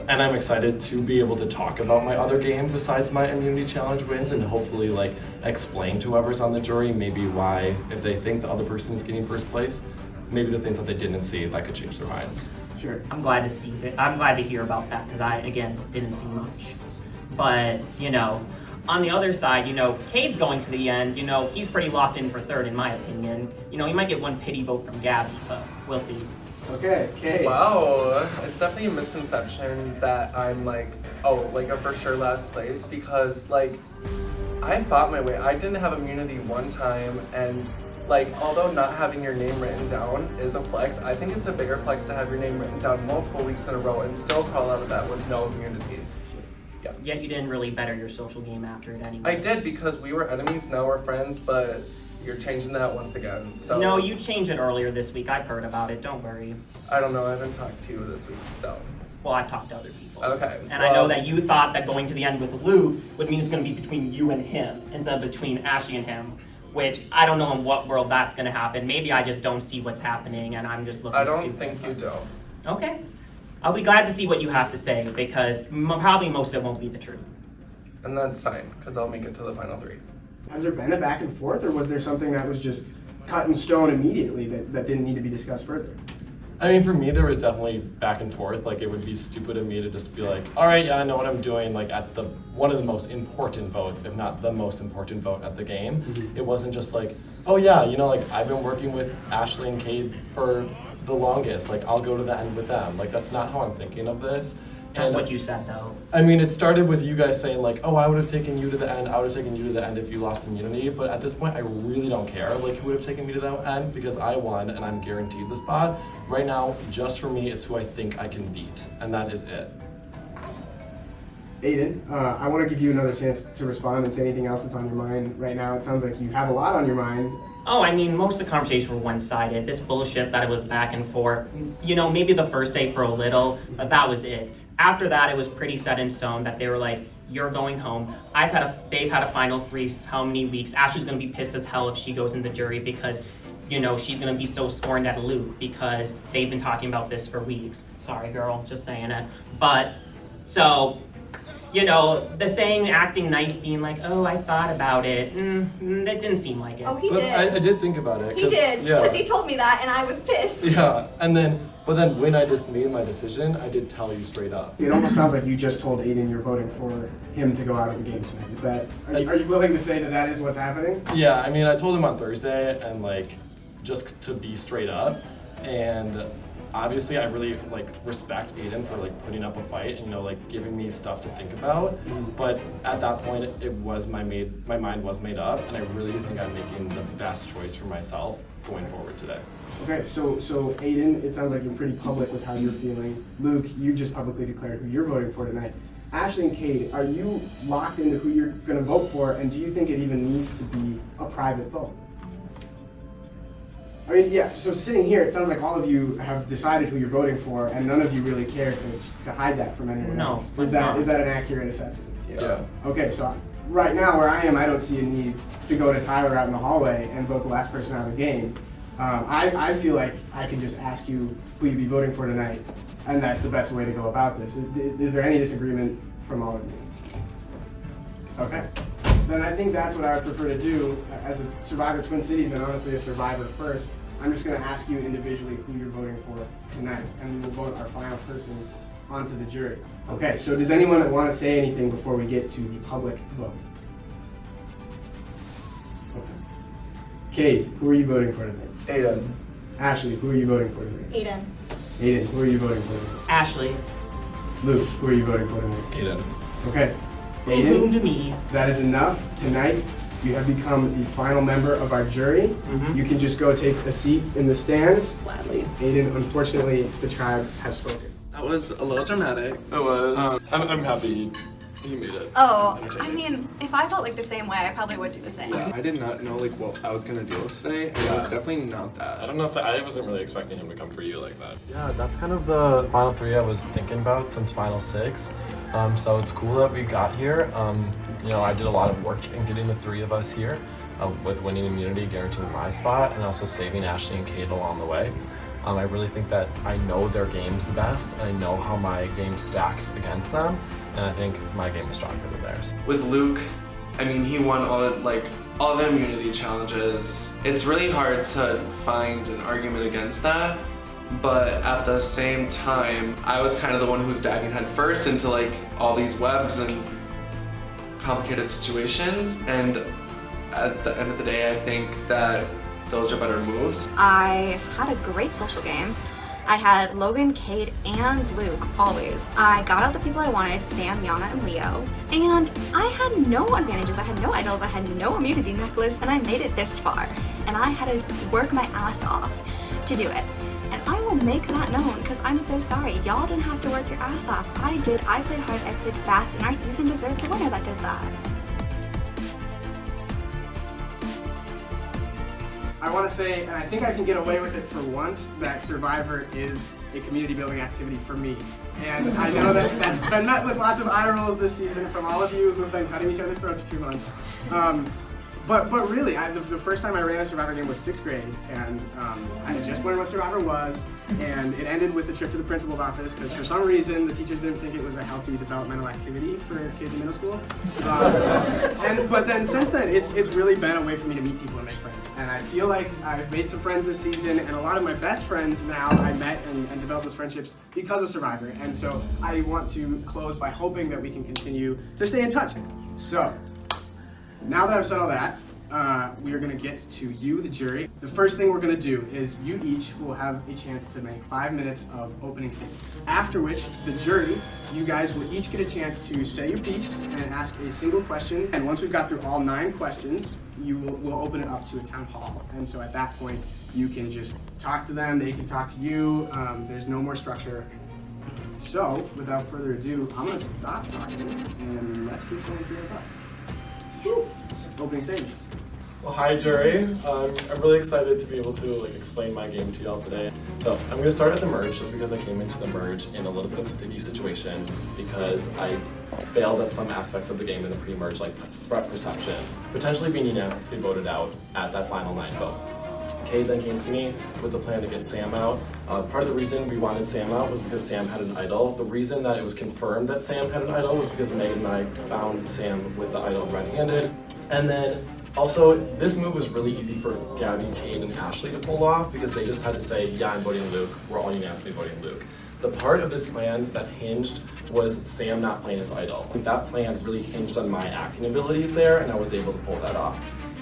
And I'm excited to be able to talk about my other game besides my immunity challenge wins and hopefully explain to whoever's on the jury maybe why, if they think the other person is getting first place, maybe the things that they didn't see that could change their minds. Sure. I'm glad to see it. I'm glad to hear about that because I, again, didn't see much. But, on the other side, Cade's going to the end. He's pretty locked in for third in my opinion. He might get one pity vote from Gabby, but we'll see. Okay, Cade. Wow, it's definitely a misconception that I'm a for sure last place because I fought my way. I didn't have immunity one time and although not having your name written down is a flex, I think it's a bigger flex to have your name written down multiple weeks in a row and still crawl out of that with no immunity. Yeah. Yet you didn't really better your social game after it anyway. I did because we were enemies, now we're friends, but you're changing that once again. So no, you changed it earlier this week. I've heard about it. Don't worry. I don't know. I haven't talked to you this week, so. Well, I've talked to other people. Okay. And I know that you thought that going to the end with Luke would mean it's going to be between you and him instead of between Ashley and him, which I don't know in what world that's going to happen. Maybe I just don't see what's happening and I'm just looking stupid. I don't think you do. Okay. I'll be glad to see what you have to say because probably most of it won't be the truth. And that's fine, because I'll make it to the final 3. Has there been a back and forth, or was there something that was just cut in stone immediately that didn't need to be discussed further? I mean, for me, there was definitely back and forth. It would be stupid of me to just be all right, yeah, I know what I'm doing, at one of the most important votes, if not the most important vote at the game. It wasn't just oh yeah, I've been working with Ashley and Cade for the longest, I'll go to the end with them. That's not how I'm thinking of this. That's what you said, though. I mean, it started with you guys saying oh, I would have taken you to the end, I would have taken you to the end if you lost immunity, but at this point, I really don't care, who would have taken me to the end, because I won, and I'm guaranteed the spot. Right now, just for me, it's who I think I can beat, and that is it. Aiden, I want to give you another chance to respond and say anything else that's on your mind right now. It sounds like you have a lot on your mind. Oh, I mean, most of the conversations were one-sided. This bullshit that it was back and forth. Maybe the first day for a little, but that was it. After that, it was pretty set in stone that they were you're going home. They've had a final 3 how many weeks. Ashley's gonna be pissed as hell if she goes in the jury because she's gonna be so scorned at Luke because they've been talking about this for weeks. Sorry, girl, just saying it. But, so, the saying acting nice, being like, oh, I thought about it, that didn't seem like it. Oh, he But did. I did think about it. He did, Yeah. because he told me that, and I was pissed. Yeah, but then when I just made my decision, I did tell you straight up. It almost sounds like you just told Aiden you're voting for him to go out of the game tonight. Is that? Are you willing to say that is what's happening? Yeah, I mean, I told him on Thursday, and just to be straight up, and obviously I really respect Aiden for putting up a fight and giving me stuff to think about. But at that point, it was my mind was made up, and I really think I'm making the best choice for myself going forward today. Okay, so Aiden, it sounds like you're pretty public with how you're feeling. Luke, you just publicly declared who you're voting for tonight. Ashley and Cade, are you locked into who you're going to vote for, and do you think it even needs to be a private vote? I mean, yeah, so sitting here, it sounds like all of you have decided who you're voting for, and none of you really care to hide that from anyone No, else. it's not. Is that an accurate assessment? Yeah. Okay, so right now where I am, I don't see a need to go to Tyler out in the hallway and vote the last person out of the game. I feel like I can just ask you who you'd be voting for tonight, and that's the best way to go about this. Is there any disagreement from all of you? Okay. Then I think that's what I would prefer to do as a Survivor Twin Cities, and honestly a Survivor first. I'm just going to ask you individually who you're voting for tonight, and we will vote our final person onto the jury. Okay, so does anyone want to say anything before we get to the public vote? Okay. Kate, who are you voting for tonight? Aiden. Ashley, who are you voting for tonight? Aiden. Aiden, who are you voting for tonight? Ashley. Luke, who are you voting for tonight? Aiden. Okay. Whom to me. That is enough. Tonight, you have become the final member of our jury. You can just go take a seat in the stands. Gladly. Aiden, unfortunately, the tribe has spoken. That was a little dramatic. It was. I'm happy you made it. Oh, I mean, if I felt like the same way, I probably would do the same. Yeah, I did not know what I was gonna deal with today, and it was definitely not that. I don't know if I wasn't really expecting him to come for you like that. Yeah, that's kind of the final three I was thinking about since final six. So it's cool that we got here. I did a lot of work in getting the three of us here, with winning immunity, guaranteeing my spot, and also saving Ashley and Kate along the way. I really think that I know their games the best, and I know how my game stacks against them, and I think my game is stronger than theirs. With Luke, I mean, he won all the immunity challenges. It's really hard to find an argument against that, but at the same time, I was kind of the one who was diving head first into all these webs and complicated situations, and at the end of the day, I think that those are better moves. I had a great social game. I had Logan, Cade, and Luke, always. I got out the people I wanted, Sam, Yana, and Leo. And I had no advantages, I had no idols, I had no immunity necklace, and I made it this far. And I had to work my ass off to do it. And I will make that known, because I'm so sorry. Y'all didn't have to work your ass off. I did. I played hard, I played fast, and our season deserves a winner that did that. I want to say, and I think I can get away with it for once, that Survivor is a community building activity for me. And I know that that's been met with lots of eye rolls this season from all of you who have been cutting each other's throats for 2 months. But really, the first time I ran a Survivor game was 6th grade, and I had just learned what Survivor was, and it ended with a trip to the principal's office, because for some reason the teachers didn't think it was a healthy developmental activity for kids in middle school. But then since then, it's really been a way for me to meet people and make friends. And I feel like I've made some friends this season, and a lot of my best friends now I met and developed those friendships because of Survivor. And so I want to close by hoping that we can continue to stay in touch. So, now that I've said all that, we are going to get to you, the jury. The first thing we're going to do is you each will have a chance to make 5 minutes of opening statements. After which, the jury, you guys will each get a chance to say your piece and ask a single question. And once we've got through all 9 questions, we'll open it up to a town hall. And so at that point, you can just talk to them, they can talk to you. There's no more structure. So, without further ado, I'm going to stop talking and let's get someone through the bus. Opening statements. Well, hi, jury. I'm really excited to be able to explain my game to y'all today. So I'm going to start at the merge just because I came into the merge in a little bit of a sticky situation because I failed at some aspects of the game in the pre-merge, like threat perception, potentially being unanimously voted out at that final 9 vote. Cade then came to me with the plan to get Sam out. Part of the reason we wanted Sam out was because Sam had an idol. The reason that it was confirmed that Sam had an idol was because Megan and I found Sam with the idol red-handed. And then also, this move was really easy for Gabby, Cade, and Ashley to pull off because they just had to say, yeah, I'm voting Luke. We're all unanimously voting Luke. The part of this plan that hinged was Sam not playing his idol. That plan really hinged on my acting abilities there, and I was able to pull that off.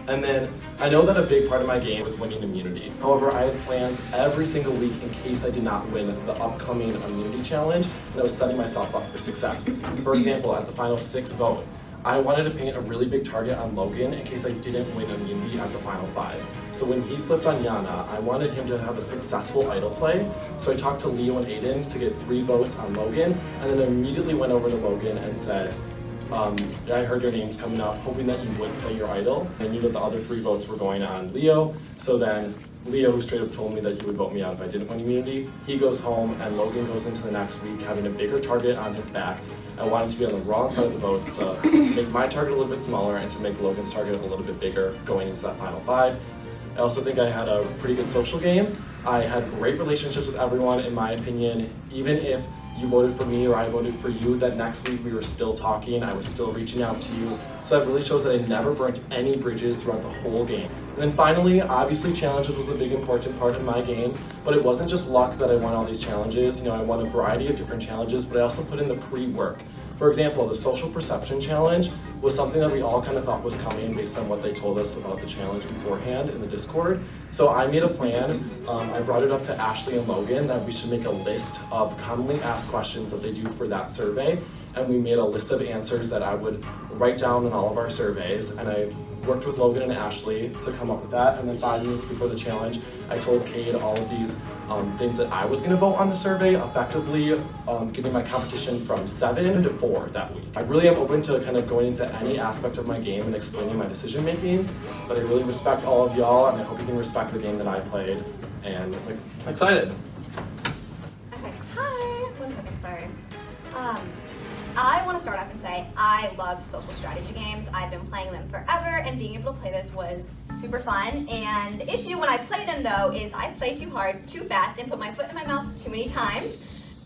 And then, I know that a big part of my game was winning immunity. However, I had plans every single week in case I did not win the upcoming immunity challenge, and I was setting myself up for success. For example, at the final 6 vote, I wanted to paint a really big target on Logan in case I didn't win immunity at the final 5. So when he flipped on Yana, I wanted him to have a successful idol play. So I talked to Leo and Aiden to get 3 votes on Logan, and then immediately went over to Logan and said, I heard your names coming up, hoping that you would play your idol. I knew that the other 3 votes were going on Leo, so then Leo, who straight up told me that he would vote me out if I didn't win immunity, he goes home, and Logan goes into the next week having a bigger target on his back. I wanted to be on the wrong side of the votes to make my target a little bit smaller and to make Logan's target a little bit bigger going into that final 5. I also think I had a pretty good social game. I had great relationships with everyone, in my opinion. Even if you voted for me or I voted for you, that next week we were still talking, I was still reaching out to you. So that really shows that I never burnt any bridges throughout the whole game. And then finally, obviously challenges was a big important part of my game, but it wasn't just luck that I won all these challenges. You know, I won a variety of different challenges, but I also put in the pre-work. For example, the social perception challenge was something that we all kind of thought was coming based on what they told us about the challenge beforehand in the Discord. So I made a plan, I brought it up to Ashley and Logan that we should make a list of commonly asked questions that they do for that survey. And we made a list of answers that I would write down in all of our surveys. And I worked with Logan and Ashley to come up with that. And then 5 minutes before the challenge, I told Cade all of these things that I was gonna vote on the survey, effectively getting my competition from 7 to 4 that week. I really am open to kind of going into any aspect of my game and explaining my decision makings, but I really respect all of y'all, and I hope you can respect the game that I played, and I'm excited. Okay, hi. 1 second, sorry. I want to start off and say I love social strategy games. I've been playing them forever, and being able to play this was super fun. And the issue when I play them, though, is I play too hard, too fast, and put my foot in my mouth too many times.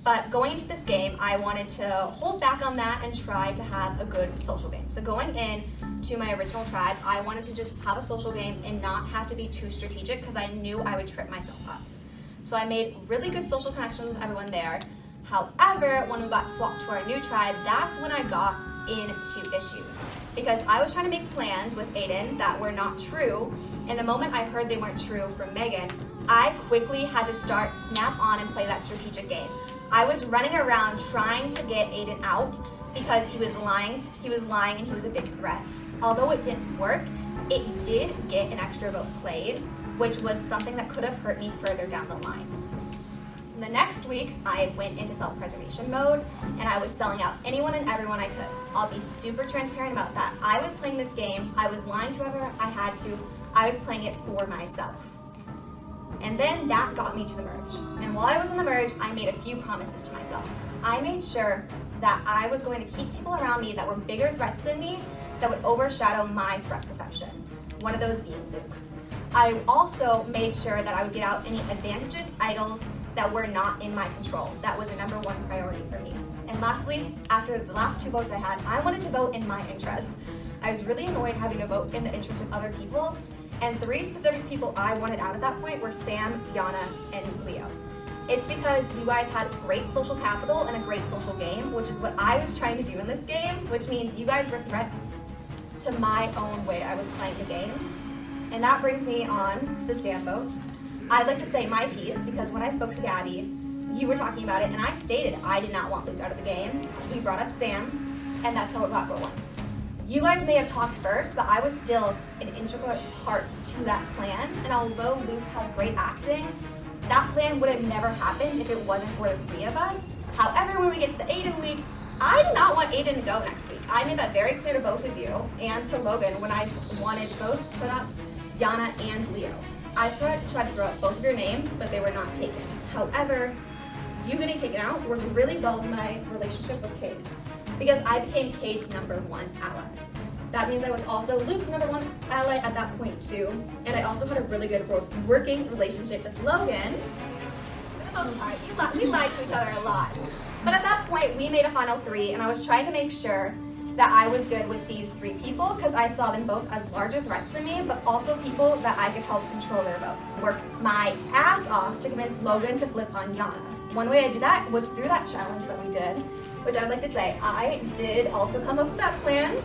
But going into this game, I wanted to hold back on that and try to have a good social game. So going in to my original tribe, I wanted to just have a social game and not have to be too strategic because I knew I would trip myself up. So I made really good social connections with everyone there. However, when we got swapped to our new tribe, that's when I got into issues. Because I was trying to make plans with Aiden that were not true, and the moment I heard they weren't true from Megan, I quickly had to start snap on and play that strategic game. I was running around trying to get Aiden out because he was lying and he was a big threat. Although it didn't work, it did get an extra vote played, which was something that could have hurt me further down the line. The next week, I went into self-preservation mode, and I was selling out anyone and everyone I could. I'll be super transparent about that. I was playing this game, I was lying to whoever I had to, I was playing it for myself. And then that got me to the merge. And while I was in the merge, I made a few promises to myself. I made sure that I was going to keep people around me that were bigger threats than me that would overshadow my threat perception. One of those being Luke. I also made sure that I would get out any advantages, idols, that were not in my control. That was a #1 priority for me. And lastly, after the last 2 votes I had, I wanted to vote in my interest. I was really annoyed having to vote in the interest of other people, and 3 specific people I wanted out at that point were Sam, Yana, and Leo. It's because you guys had great social capital and a great social game, which is what I was trying to do in this game, which means you guys were threats to my own way I was playing the game. And that brings me on to the Sam vote. I'd like to say my piece because when I spoke to Gabby, you were talking about it, and I stated I did not want Luke out of the game. We brought up Sam, and that's how it got rolling. You guys may have talked first, but I was still an integral part to that plan, and although Luke had great acting, that plan would have never happened if it wasn't for the 3 of us. However, when we get to the Aiden week, I did not want Aiden to go next week. I made that very clear to both of you and to Logan when I wanted both to put up Yana and Leo. I tried to throw up both of your names, but they were not taken. However, you getting taken out worked really well with my relationship with Cade, because I became Cade's #1 ally. That means I was also Luke's #1 ally at that point too. And I also had a really good working relationship with Logan. For the most part, we lied to each other a lot. But at that point, we made a final 3, and I was trying to make sure that I was good with these 3 people because I saw them both as larger threats than me, but also people that I could help control their votes. Worked my ass off to convince Logan to flip on Yana. One way I did that was through that challenge that we did, which I would like to say I did also come up with that plan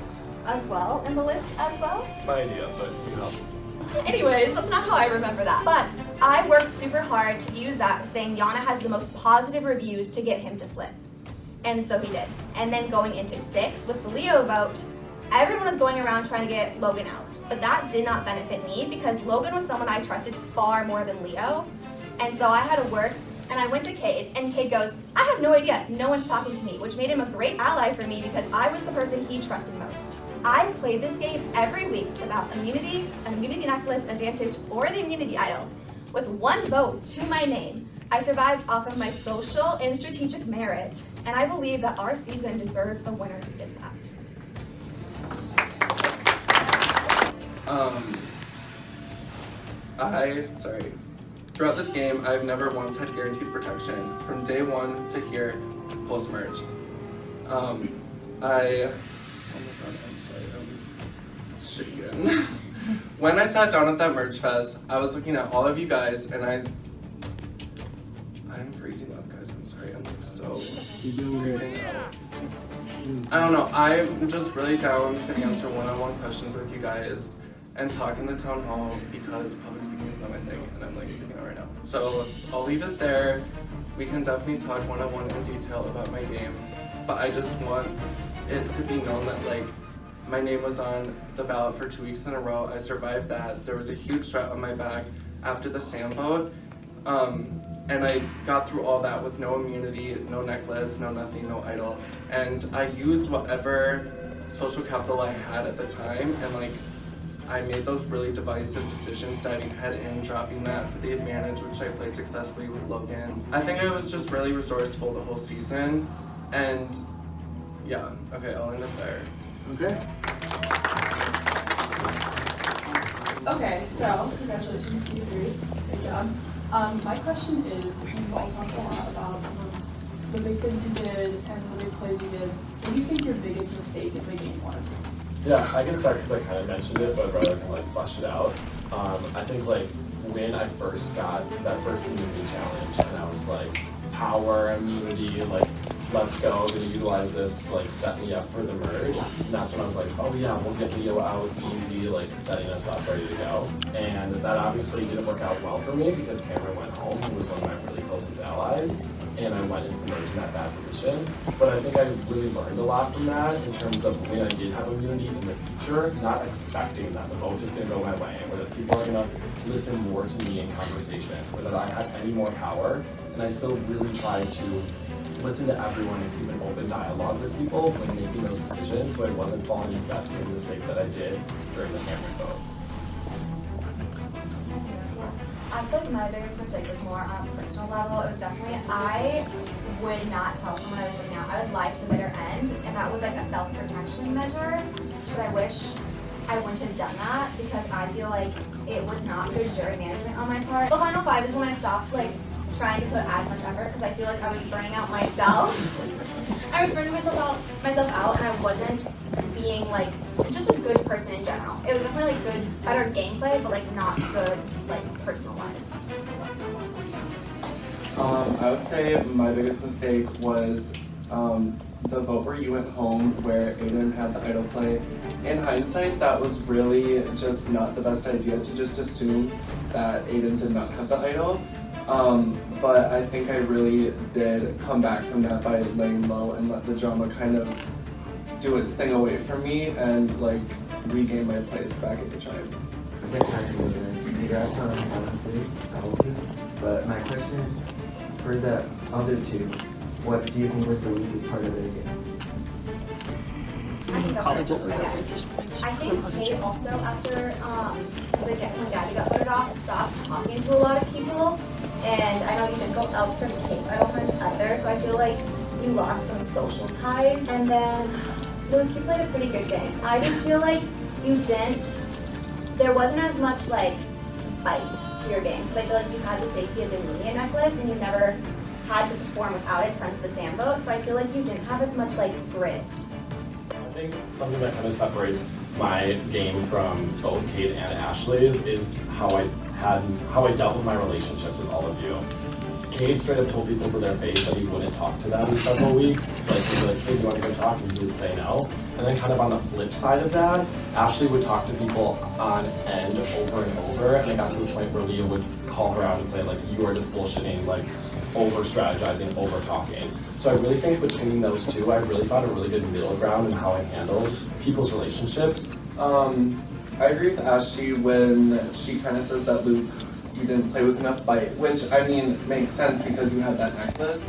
as well in the list as well. My idea, but you know. Anyways, that's not how I remember that. But I worked super hard to use that, saying Yana has the most positive reviews to get him to flip. And so he did. And then going into 6 with the Leo vote, everyone was going around trying to get Logan out. But that did not benefit me because Logan was someone I trusted far more than Leo. And so I had to work, and I went to Cade, and Cade goes, I have no idea, no one's talking to me, which made him a great ally for me because I was the person he trusted most. I played this game every week without immunity, an immunity necklace, advantage, or the immunity idol. With 1 vote to my name, I survived off of my social and strategic merit, and I believe that our season deserves a winner who did that. Throughout this game, I've never once had guaranteed protection from day 1 to here, post-merge. Oh my god, I'm sorry, it's shitty again. When I sat down at that merge fest, I was looking at all of you guys, and I'm freezing up, guys, I'm sorry, I'm like so... I don't know, I'm just really down to answer one-on-one questions with you guys and talk in the town hall because public speaking is not my thing, and I'm like freaking out right now. So I'll leave it there. We can definitely talk one-on-one in detail about my game, but I just want it to be known that like my name was on the ballot for 2 weeks in a row. I survived that. There was a huge threat on my back after the Sam vote, and I got through all that with no immunity, no necklace, no nothing, no idol, and I used whatever social capital I had at the time, and like I made those really divisive decisions, diving head in, dropping that for the advantage, which I played successfully with Logan. I think I was just really resourceful the whole season, and yeah, okay, I'll end up there. Okay. Okay, so congratulations to you three. Good job. My question is, you all talked a lot about some of the big things you did and the big plays you did. What do you think your biggest mistake in the game was? Yeah, I can start because I kind of mentioned it, but rather can like flesh it out. I think like when I first got that first immunity challenge, and I was like, power, immunity, like let's go, I'm gonna utilize this to like set me up for the merge. And that's when I was like, oh yeah, we'll get Leo out easy, like setting us up ready to go. And that obviously didn't work out well for me because Cameron went home, who was one of my really closest allies, and I went into the merge in that bad position. But I think I really learned a lot from that in terms of when I did have immunity in the future, not expecting that the vote is gonna go my way, or that people are gonna listen more to me in conversation, or that I had any more power. And I still really tried to listen to everyone and keep an open dialogue with people when making those decisions, so I wasn't falling into that same mistake that I did during the Cameron vote. I feel like my biggest mistake was more on a personal level. It was definitely, I would not tell someone I was voting out. I would lie to the bitter end, and that was like a self-protection measure. But I wish I wouldn't have done that because I feel like it was not good jury management on my part. The final 5 is when I stopped like trying to put as much effort because I feel like I was burning out myself. I was burning myself out, and I wasn't being like just a good person in general. It was definitely like good, better gameplay, but like not good like personal wise. I would say my biggest mistake was the vote where you went home where Aiden had the idol play. In hindsight, that was really just not the best idea to just assume that Aiden did not have the idol. But I think I really did come back from that by laying low and let the drama kind of do its thing away from me and like regain my place back at the tribe. Congrats on probably. But my question is, for the other 2, what do you think was the weakest part of their game? I think Kate also after when Daddy got voted off stopped talking to a lot of people, and I know you didn't go out from the Kate idol hunt either, so I feel like you lost some social ties. And then Luke, you played a pretty good game. I just feel like there wasn't as much like bite to your game, because I feel like you had the safety of the Amelia necklace and you never had to perform without it since the Sam vote, so I feel like you didn't have as much like grit. I think something that kind of separates my game from both Kate and Ashley's is how I dealt with my relationship with all of you. Cade straight up told people to their face that he wouldn't talk to them in several weeks. Like, he'd be like, hey, do you want to go talk? And he would say no. And then kind of on the flip side of that, Ashley would talk to people on end over and over. And it got to the point where Leah would call her out and say, like, you are just bullshitting, like, over-strategizing, over-talking. So I really think between those two, I really found a really good middle ground in how I handled people's relationships. I agree with Ashley when she kind of says that Luke, you didn't play with enough bite, which I mean makes sense because you had that necklace,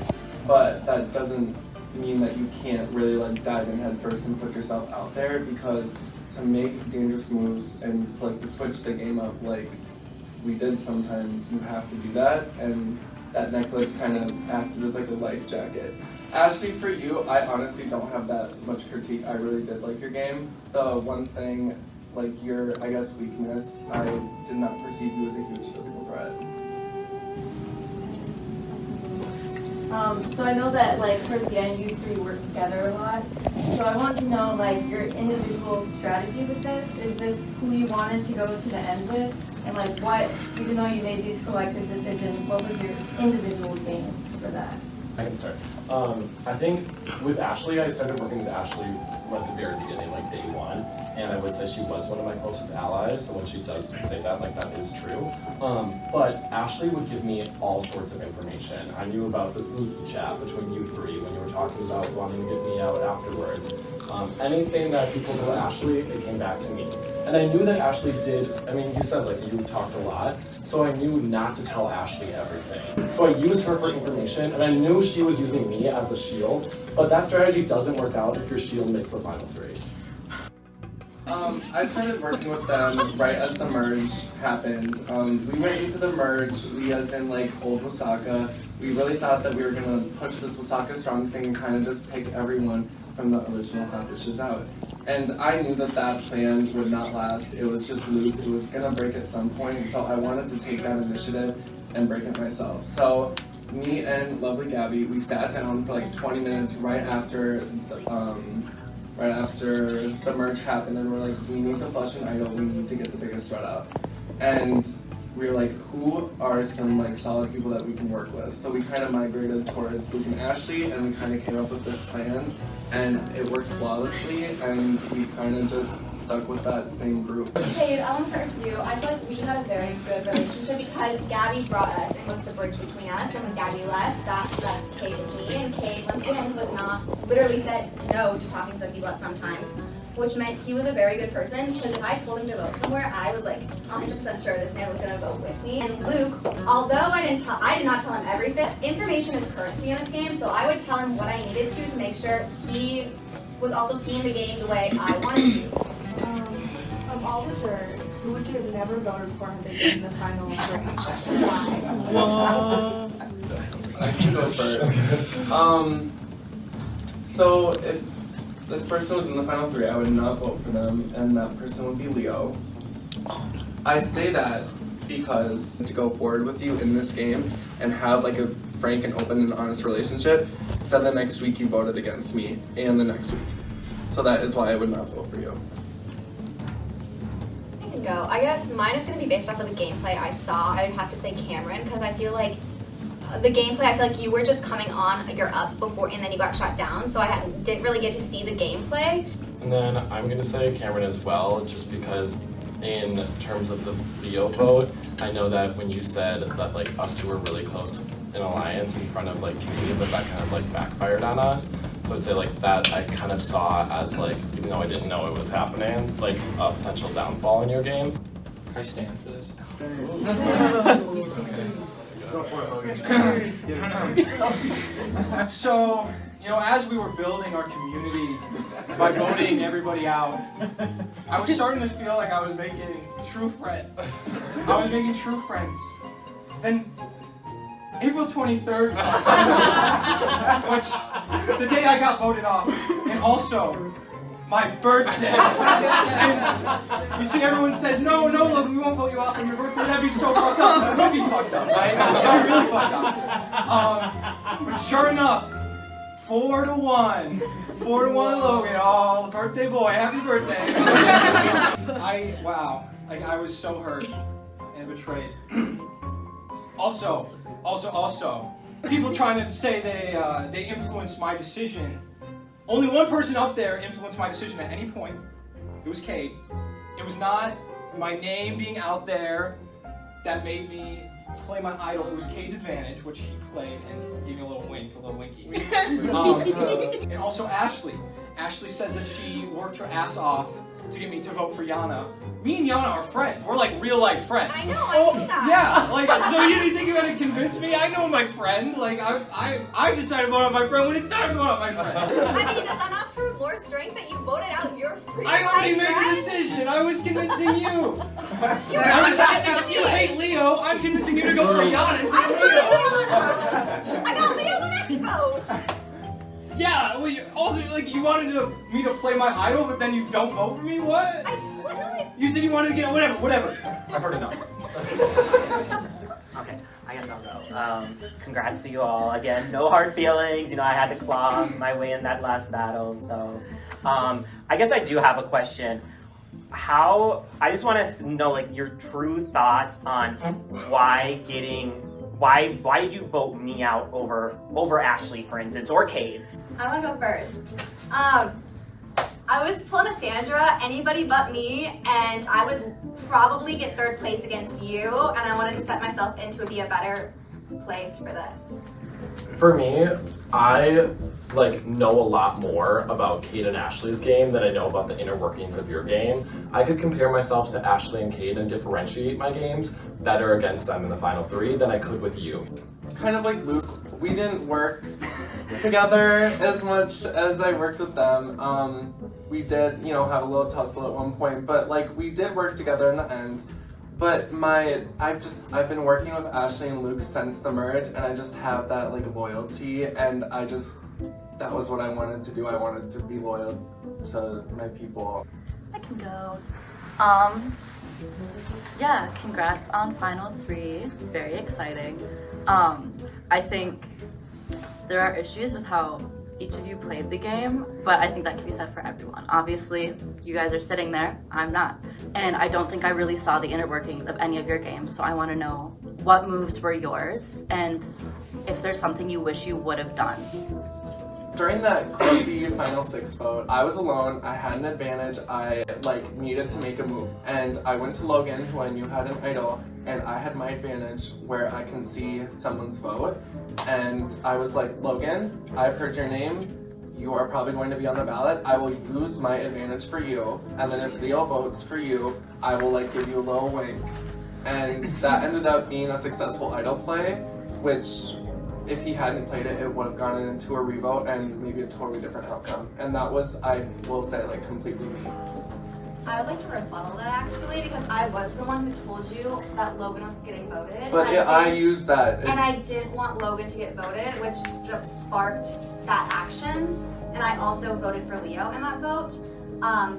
but that doesn't mean that you can't really like dive in head first and put yourself out there, because to make dangerous moves and to switch the game up like we did sometimes, you have to do that, and that necklace kind of acted as like a life jacket. Ashley, for you, I honestly don't have that much critique. I really did like your game. The one thing, like your, I guess, weakness, I did not perceive you as a huge physical threat. So I know that like towards the end you three work together a lot. So I want to know like your individual strategy with this. Is this who you wanted to go to the end with? And like what, even though you made these collective decisions, what was your individual game for that? I can start. I think with Ashley, I started working with Ashley at the very beginning, like day one, and I would say she was one of my closest allies, so when she does say that, like that is true. But Ashley would give me all sorts of information. I knew about the sneaky chat between you three when you were talking about wanting to get me out afterwards. Anything that people told Ashley, it came back to me. And I knew that Ashley did, I mean, you said like you talked a lot, so I knew not to tell Ashley everything. So I used her for information, and I knew she was using me as a shield, but that strategy doesn't work out if your shield makes the final three. I started working with them right as the merge happened. We went into the merge, we as in like old Wasaka. We really thought that we were gonna push this Wasaka strong thing and kind of just pick everyone from the original Hot Dishes out. And I knew that that plan would not last. It was just loose. It was gonna break at some point, so I wanted to take that initiative and break it myself. So me and lovely Gabby, we sat down for like 20 minutes right after the merge happened, and we're like, we need to flush an idol, we need to get the biggest threat out. And we were like, who are some like solid people that we can work with? So we kind of migrated towards Luke and Ashley, and we kind of came up with this plan, and it worked flawlessly, and we kind of just stuck with that same group. Kate, I want to start with you. I feel like we had a very good relationship because Gabby brought us and was the bridge between us, and when Gabby left, that left Kate and me, and Kate, once again, was not, literally said no to talking to some people at some times, which meant he was a very good person, because if I told him to vote somewhere, I was like 100% sure this man was going to vote with me. And Luke, although I did not tell him everything, information is currency in this game, so I would tell him what I needed to make sure he was also seeing the game the way I wanted to. Of all the jurors, who would you have never voted for had they been in the final three? Whoa. I can go first. So if this person was in the final three, I would not vote for them, and that person would be Leo. I say that because to go forward with you in this game and have like a frank and open and honest relationship, then the next week you voted against me, and the next week. So that is why I would not vote for you. I can go. I guess mine is going to be based off of the gameplay I saw. I would have to say Cameron, because I feel like the gameplay, I feel like you were just coming on, you're up before, and then you got shot down, so I didn't really get to see the gameplay. And then I'm gonna say Cameron as well, just because in terms of the Leo vote, I know that when you said that like us two were really close in alliance in front of like Katie, but that kind of like backfired on us. So I'd say like that I kind of saw as like, even though I didn't know it was happening, like a potential downfall in your game. I stand for this. So, you know, as we were building our community by voting everybody out, I was starting to feel like I was making true friends. I was making true friends. Then April 23rd, which the day I got voted off, and also my birthday. And you see, everyone says, no, Logan, we won't vote you off on your birthday. That'd be so fucked up. That would be fucked up, right? That would be really fucked up. But sure enough, 4-1. 4-1 Logan. Oh, the birthday boy. Happy birthday. Wow. Like, I was so hurt and betrayed. Also, people trying to say they influenced my decision. Only one person up there influenced my decision at any point. It was Cade. It was not my name being out there that made me play my idol. It was Cade's advantage, which he played and gave me a little wink, a little winky. And also Ashley. Ashley says that she worked her ass off to get me to vote for Yana. Me and Yana are friends. We're like real life friends. I know, I knew that. Yeah, like, so you didn't think you had to convince me? I know my friend. Like, I decided to vote out my friend when it's time to vote out my friend. I mean, does that not prove more strength that you voted out your free I already made friend? a decision. I was convincing you. You were convincing You hate Leo. I'm convincing you to go for Yana and say Leo. I got Leo the next vote. Yeah, well, you wanted me to play my idol, but then you don't vote for me? What? You said you wanted to get whatever. I've heard enough. Okay, I guess I'll go. Congrats to you all. Again, no hard feelings. You know, I had to claw my way in that last battle. So, I guess I do have a question. I just want to know, like, your true thoughts on why did you vote me out over Ashley, for instance, or Cade? I want to go first. I was pulling a Sandra, anybody but me, and I would probably get third place against you, and I wanted to set myself into be a better place for this. For me, I know a lot more about Cade and Ashley's game than I know about the inner workings of your game. I could compare myself to Ashley and Cade and differentiate my games better against them in the final 3 than I could with you. Kind of like Luke, we didn't work together as much as I worked with them. We did, have a little tussle at one point, but we did work together in the end. But I've been working with Ashley and Luke since the merge, and I just have that loyalty, and that was what I wanted to do. I wanted to be loyal to my people. I can go. Yeah, congrats on Final 3. It's very exciting. I think there are issues with how each of you played the game, but I think that can be said for everyone. Obviously, you guys are sitting there, I'm not. And I don't think I really saw the inner workings of any of your games, so I want to know what moves were yours, and if there's something you wish you would have done. During that crazy final 6 vote, I was alone, I had an advantage, I needed to make a move. And I went to Logan, who I knew had an idol, and I had my advantage where I can see someone's vote. And I was like, Logan, I've heard your name, you are probably going to be on the ballot, I will use my advantage for you. And then if Leo votes for you, I will give you a little wink. And that ended up being a successful idol play, which if he hadn't played it, it would have gone into a revote and maybe a totally different outcome. And that was, I will say, completely me. I would like to rebuttal that actually, because I was the one who told you that Logan was getting voted. But I used that. And I didn't want Logan to get voted, which sparked that action. And I also voted for Leo in that vote.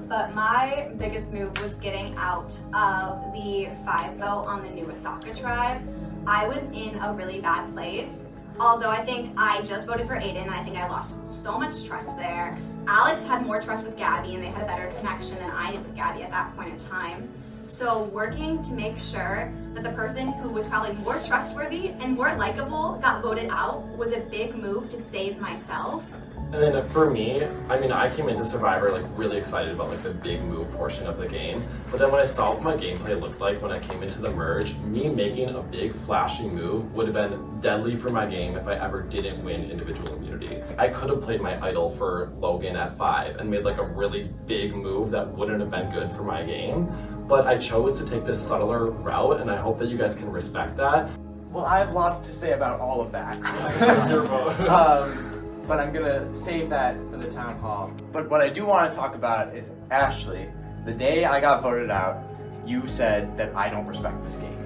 But my biggest move was getting out of the 5 vote on the new Asaka tribe. I was in a really bad place. Although I think I just voted for Aiden, and I think I lost so much trust there. Alex had more trust with Gabby, and they had a better connection than I did with Gabby at that point in time. So working to make sure that the person who was probably more trustworthy and more likable got voted out was a big move to save myself. And then for me, I came into Survivor really excited about the big move portion of the game. But then when I saw what my gameplay looked like when I came into the merge, me making a big flashy move would have been deadly for my game if I ever didn't win individual immunity. I could have played my idol for Logan at 5 and made a really big move that wouldn't have been good for my game. But I chose to take this subtler route, and I hope that you guys can respect that. Well, I have lots to say about all of that. But I'm gonna save that for the town hall. But what I do want to talk about is Ashley. The day I got voted out, you said that I don't respect this game.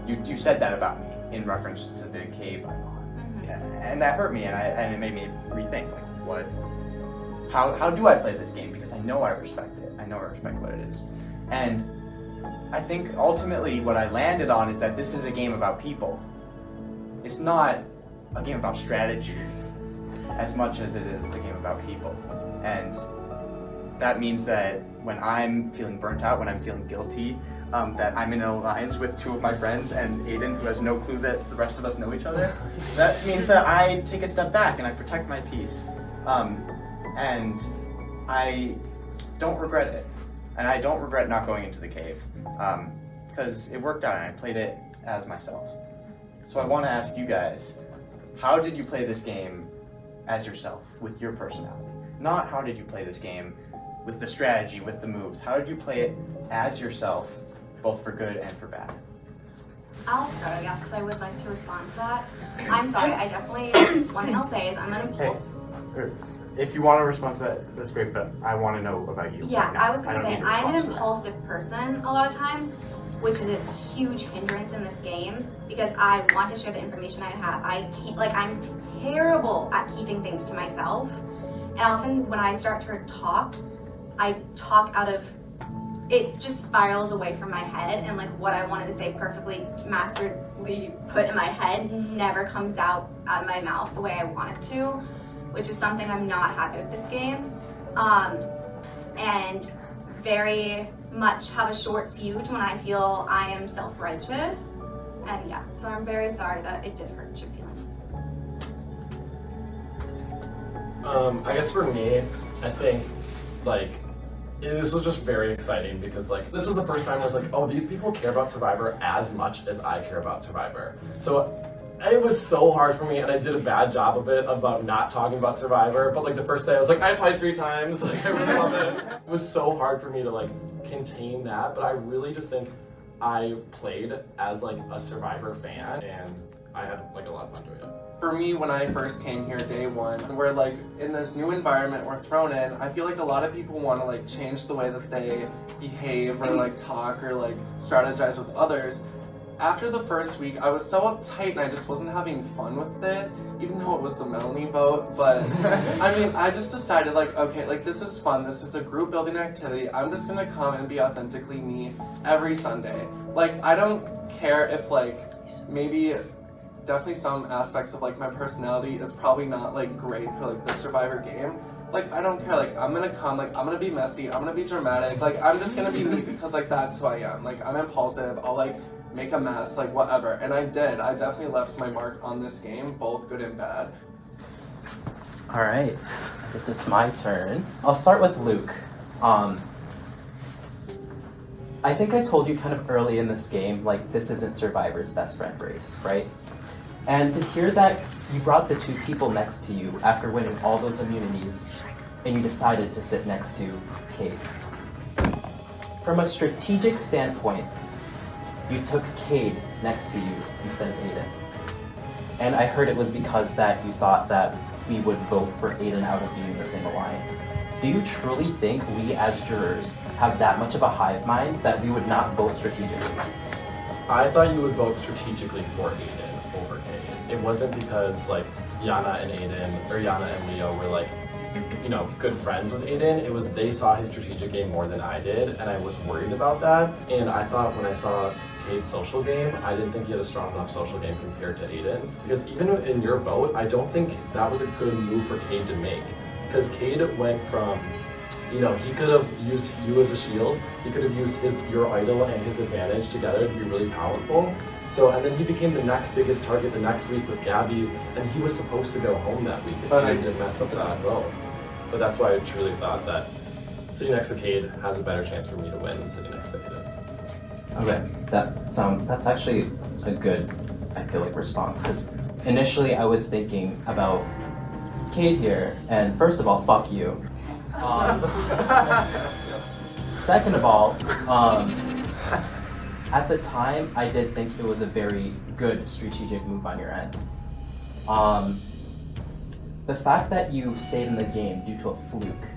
You said that about me in reference to the cave I'm on, and that hurt me, and it made me rethink what how do I play this game? Because I know I respect it. I know I respect what it is. And I think ultimately what I landed on is that this is a game about people. It's not a game about strategy as much as it is a game about people. And that means that when I'm feeling burnt out, when I'm feeling guilty, that I'm in an alliance with 2 of my friends and Aiden, who has no clue that the rest of us know each other, that means that I take a step back and I protect my peace. And I don't regret it. And I don't regret not going into the cave, because it worked out and I played it as myself. So I want to ask you guys, how did you play this game as yourself, with your personality? Not how did you play this game with the strategy, with the moves. How did you play it as yourself, both for good and for bad? I'll start, I guess, because I would like to respond to that. I'm sorry, I definitely, one thing I'll say is I'm an impulse. If you want to respond to that, that's great, but I want to know about you. Yeah, right now. I was gonna don't say, need a I'm an response to that. impulsive person a lot of times, which is a huge hindrance in this game because I want to share the information I have. I can't, like, I'm terrible at keeping things to myself. And often when I start to talk, I talk out of, it just spirals away from my head, and like what I wanted to say perfectly masterly put in my head never comes out of my mouth the way I want it to, which is something I'm not happy with this game. And very much have a short fuse when I feel I am self-righteous. And yeah, so I'm very sorry that it did hurt your feelings. I guess for me, I think, like, this was just very exciting because, like, this was the first time I was like, oh, these people care about Survivor as much as I care about Survivor. So it was so hard for me, and I did a bad job of it about not talking about Survivor, but, like, the first day I was like, I played 3 times, like, I really love it. It was so hard for me to, like, contain that, but I really just think I played as, like, a Survivor fan, and I had, like, a lot of fun doing it. For me, when I first came here day one, we're like in this new environment we're thrown in, I feel like a lot of people want to like change the way that they behave or like talk or like strategize with others. After the first week, I was so uptight and I just wasn't having fun with it, even though it was the Melanie vote. But I mean, I just decided like, okay, like this is fun. This is a group building activity. I'm just gonna come and be authentically me every Sunday. Like, I don't care if like maybe definitely some aspects of like my personality is probably not like great for like the Survivor game. Like, I don't care, like I'm gonna come, like I'm gonna be messy, I'm gonna be dramatic, like I'm just gonna be me because like that's who I am. Like I'm impulsive, I'll like make a mess, like whatever. And I did. I definitely left my mark on this game, both good and bad. All right, I guess it's my turn. I'll start with Luke. I think I told you kind of early in this game, like this isn't Survivor's best friend race, right? And to hear that you brought the 2 people next to you after winning all those immunities, and you decided to sit next to Kate. From a strategic standpoint, you took Cade next to you instead of Aiden. And I heard it was because that you thought that we would vote for Aiden out of being in the same alliance. Do you truly think we as jurors have that much of a hive mind that we would not vote strategically? I thought you would vote strategically for Aiden over Cade. It wasn't because like Yana and Aiden, or Yana and Leo were like, you know, good friends with Aiden. It was they saw his strategic game more than I did, and I was worried about that. And I thought when I saw Cade's social game, I didn't think he had a strong enough social game compared to Aiden's. Because even in your vote, I don't think that was a good move for Cade to make. Because Cade went from, you know, he could have used you as a shield, he could have used your idol and his advantage together to be really powerful. So, and then he became the next biggest target the next week with Gabby, and he was supposed to go home that week if he didn't mess up that vote. But that's why I truly thought that sitting next to Cade has a better chance for me to win than sitting next to Aiden. Okay, that's actually a good, I feel like, response, because initially I was thinking about Cade here, and first of all, fuck you. Second of all, at the time, I did think it was a very good strategic move on your end. The fact that you stayed in the game due to a fluke,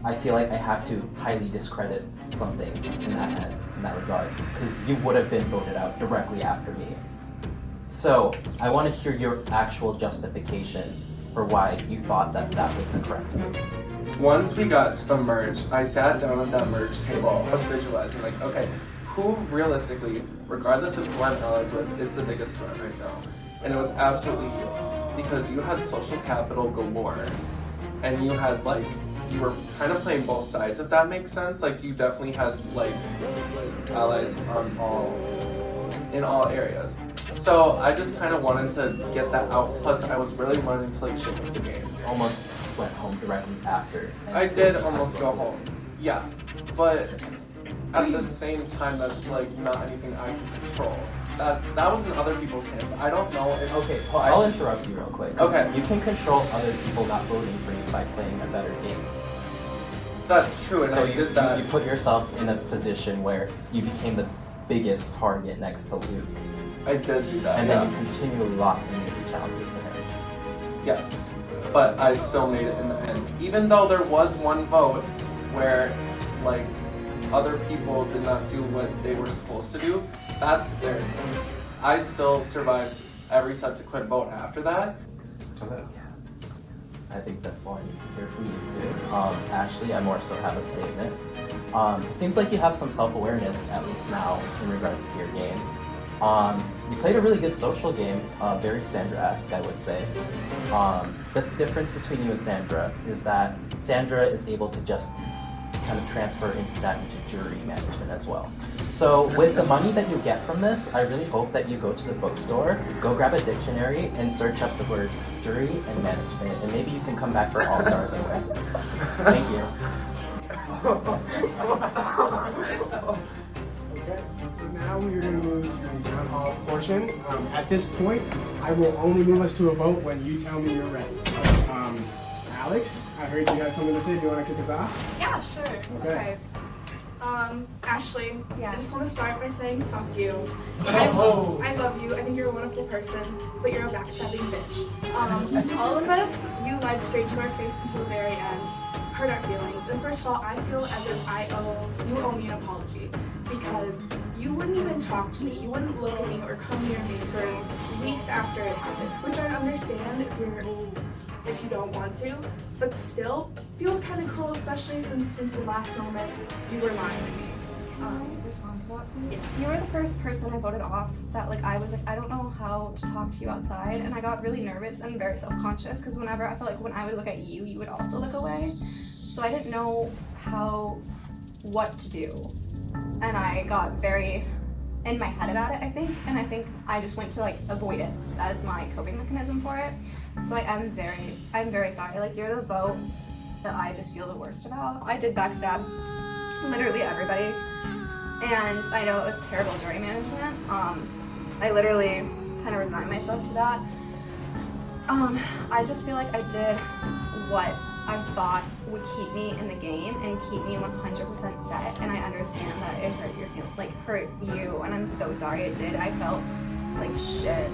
I feel like I have to highly discredit some things in that regard, because you would have been voted out directly after me. So, I want to hear your actual justification for why you thought that that was the correct move? Once we got to the merge, I sat down at that merge table. I was visualizing, like, okay, who realistically, regardless of who I'm allies with, is the biggest threat right now? And it was absolutely you. Because you had social capital galore. And you had, like, you were kind of playing both sides, if that makes sense. Like, you definitely had, like, allies in all areas. So I just kind of wanted to get that out. Plus, I was really wanting to, like, shape up the game. Almost went home directly after. I did almost go home. Yeah, but at the same time, that's like not anything I can control. That was in other people's hands. I don't know if. Okay, well, I'll interrupt you real quick. Okay. You can control other people not voting for you by playing a better game. That's true, and so I did that. You put yourself in a position where you became the biggest target next to Luke. I did do that. And then you continually lost in the challenges to him. Yes, but I still made it in the end. Even though there was one vote where, like, other people did not do what they were supposed to do, that's there. I still survived every subsequent vote after that. Okay. I think that's all I need to hear from you too. Ashley, I more so have a statement. It seems like you have some self-awareness, at least now, in regards to your game. You played a really good social game, very Sandra-esque, I would say. The difference between you and Sandra is that Sandra is able to just kind of transfer that into jury management as well. So with the money that you get from this, I really hope that you go to the bookstore, go grab a dictionary, and search up the words jury and management, and maybe you can come back for All-Stars and win. Thank you. Okay, so now we're going to move to the town hall portion. At this point, I will only move us to a vote when you tell me you're ready. Alex, I heard you had something to say. Do you want to kick us off? Yeah, sure. Okay. Ashley, I just want to start by saying fuck you. Oh. I love you. I think you're a wonderful person, but you're a backstabbing bitch. All of us, you lied straight to our face until the very end. Hurt our feelings. And first of all, I feel as if you owe me an apology. Because you wouldn't even talk to me. You wouldn't look at me or come near me for weeks after it happened. Which I understand if you don't want to, but still feels kind of cruel, especially since the last moment you were lying to me. Respond to that, please. You were the first person I voted off that I was like, I don't know how to talk to you outside, and I got really nervous and very self-conscious because whenever I felt like when I would look at you, you would also look away. So I didn't know what to do, and I got very in my head about it, I think, and I think I just went to avoidance as my coping mechanism for it. So I'm very sorry. You're the vote that I just feel the worst about. I did backstab literally everybody, and I know it was terrible jury management. I literally kind of resigned myself to that. I just feel like I did what I thought would keep me in the game and keep me 100% set, and I understand that it hurt you, and I'm so sorry it did. I felt like shit,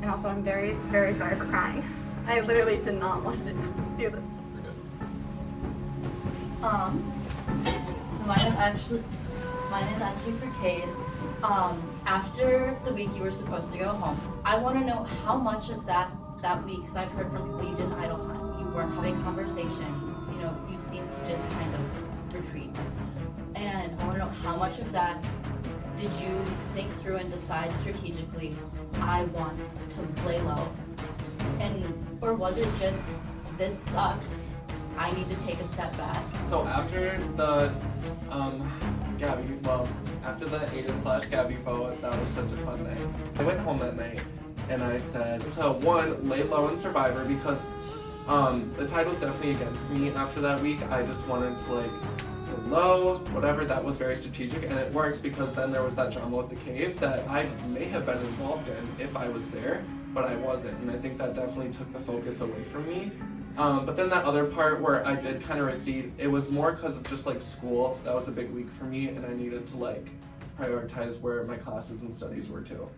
and also I'm very, very sorry for crying. I literally did not want to do this. So mine is actually for Cade. After the week you were supposed to go home, I want to know how much of that week, because I've heard from people you didn't idle time. You weren't having conversations. You seemed to just kind of retreat. And I want to know how much of that did you think through and decide strategically, I want to lay low? Or was it just, this sucked, I need to take a step back? So after the after the Aiden/Gabby vote, that was such a fun night. I went home that night and I said to one, lay low in Survivor, because the tide was definitely against me after that week. I just wanted to lay low, whatever. That was very strategic, and it worked because then there was that drama with the cave that I may have been involved in if I was there, but I wasn't, and I think that definitely took the focus away from me. But then that other part where I did kind of recede, it was more because of just school. That was a big week for me, and I needed to prioritize where my classes and studies were too.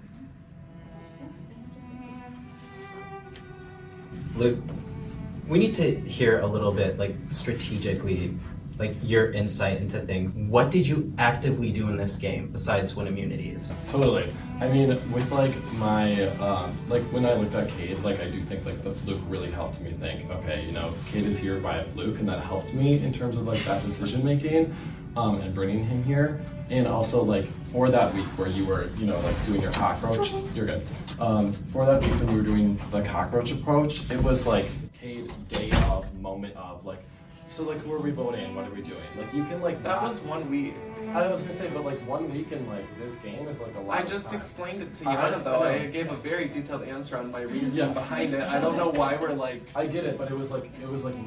Luke, we need to hear a little bit strategically like your insight into things. What did you actively do in this game besides win immunities? Totally. I mean, with like my, like when I looked at Cade, like I do think like the fluke really helped me think, okay, you know, Cade is here by a fluke, and that helped me in terms of like that decision making, and bringing him here. And also like for that week where you were, you know, like doing your cockroach, you're good. For that week when you were doing the cockroach approach, it was like Cade day of, moment of, like, so like who are we voting? What are we doing? Like you can like That was 1 week. I was gonna say, but like 1 week in like this game is like a lot. I of just time. explained it to I Yana though. know. I gave a very detailed answer on my reasoning Yes. behind it. I don't know why we're like. I get it, but it was like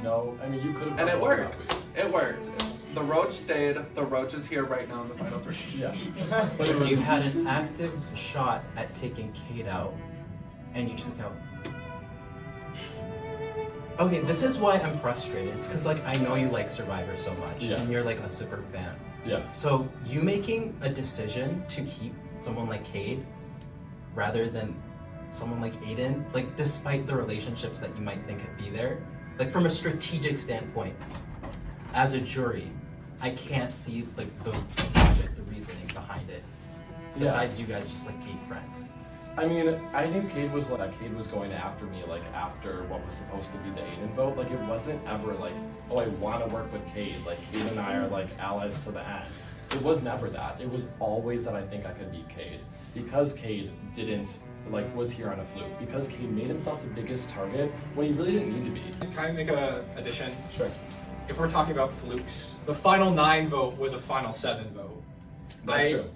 no. I mean, you could have. And it worked. It worked. The roach stayed. The roach is here right now in the final 3. Yeah. But you had an active shot at taking Cade out, and you took out. Okay, this is why I'm frustrated. It's because like I know you like Survivor so much, Yeah. and you're like a super fan. Yeah. So you making a decision to keep someone like Cade rather than someone like Aiden, like despite the relationships that you might think could be there, like from a strategic standpoint, as a jury, I can't see like the logic, the reasoning behind it. Yeah. Besides you guys just like being friends. I mean, I knew Cade was going after me like after what was supposed to be the Aiden vote. Like it wasn't ever like, oh, I want to work with Cade. Like Cade and I are like allies to the end. It was never that. It was always that I think I could beat Cade because Cade didn't was here on a fluke, because Cade made himself the biggest target when he really didn't need to be. Can I make a addition? Sure. If we're talking about flukes, the final 9 vote was a final 7 vote. That's true.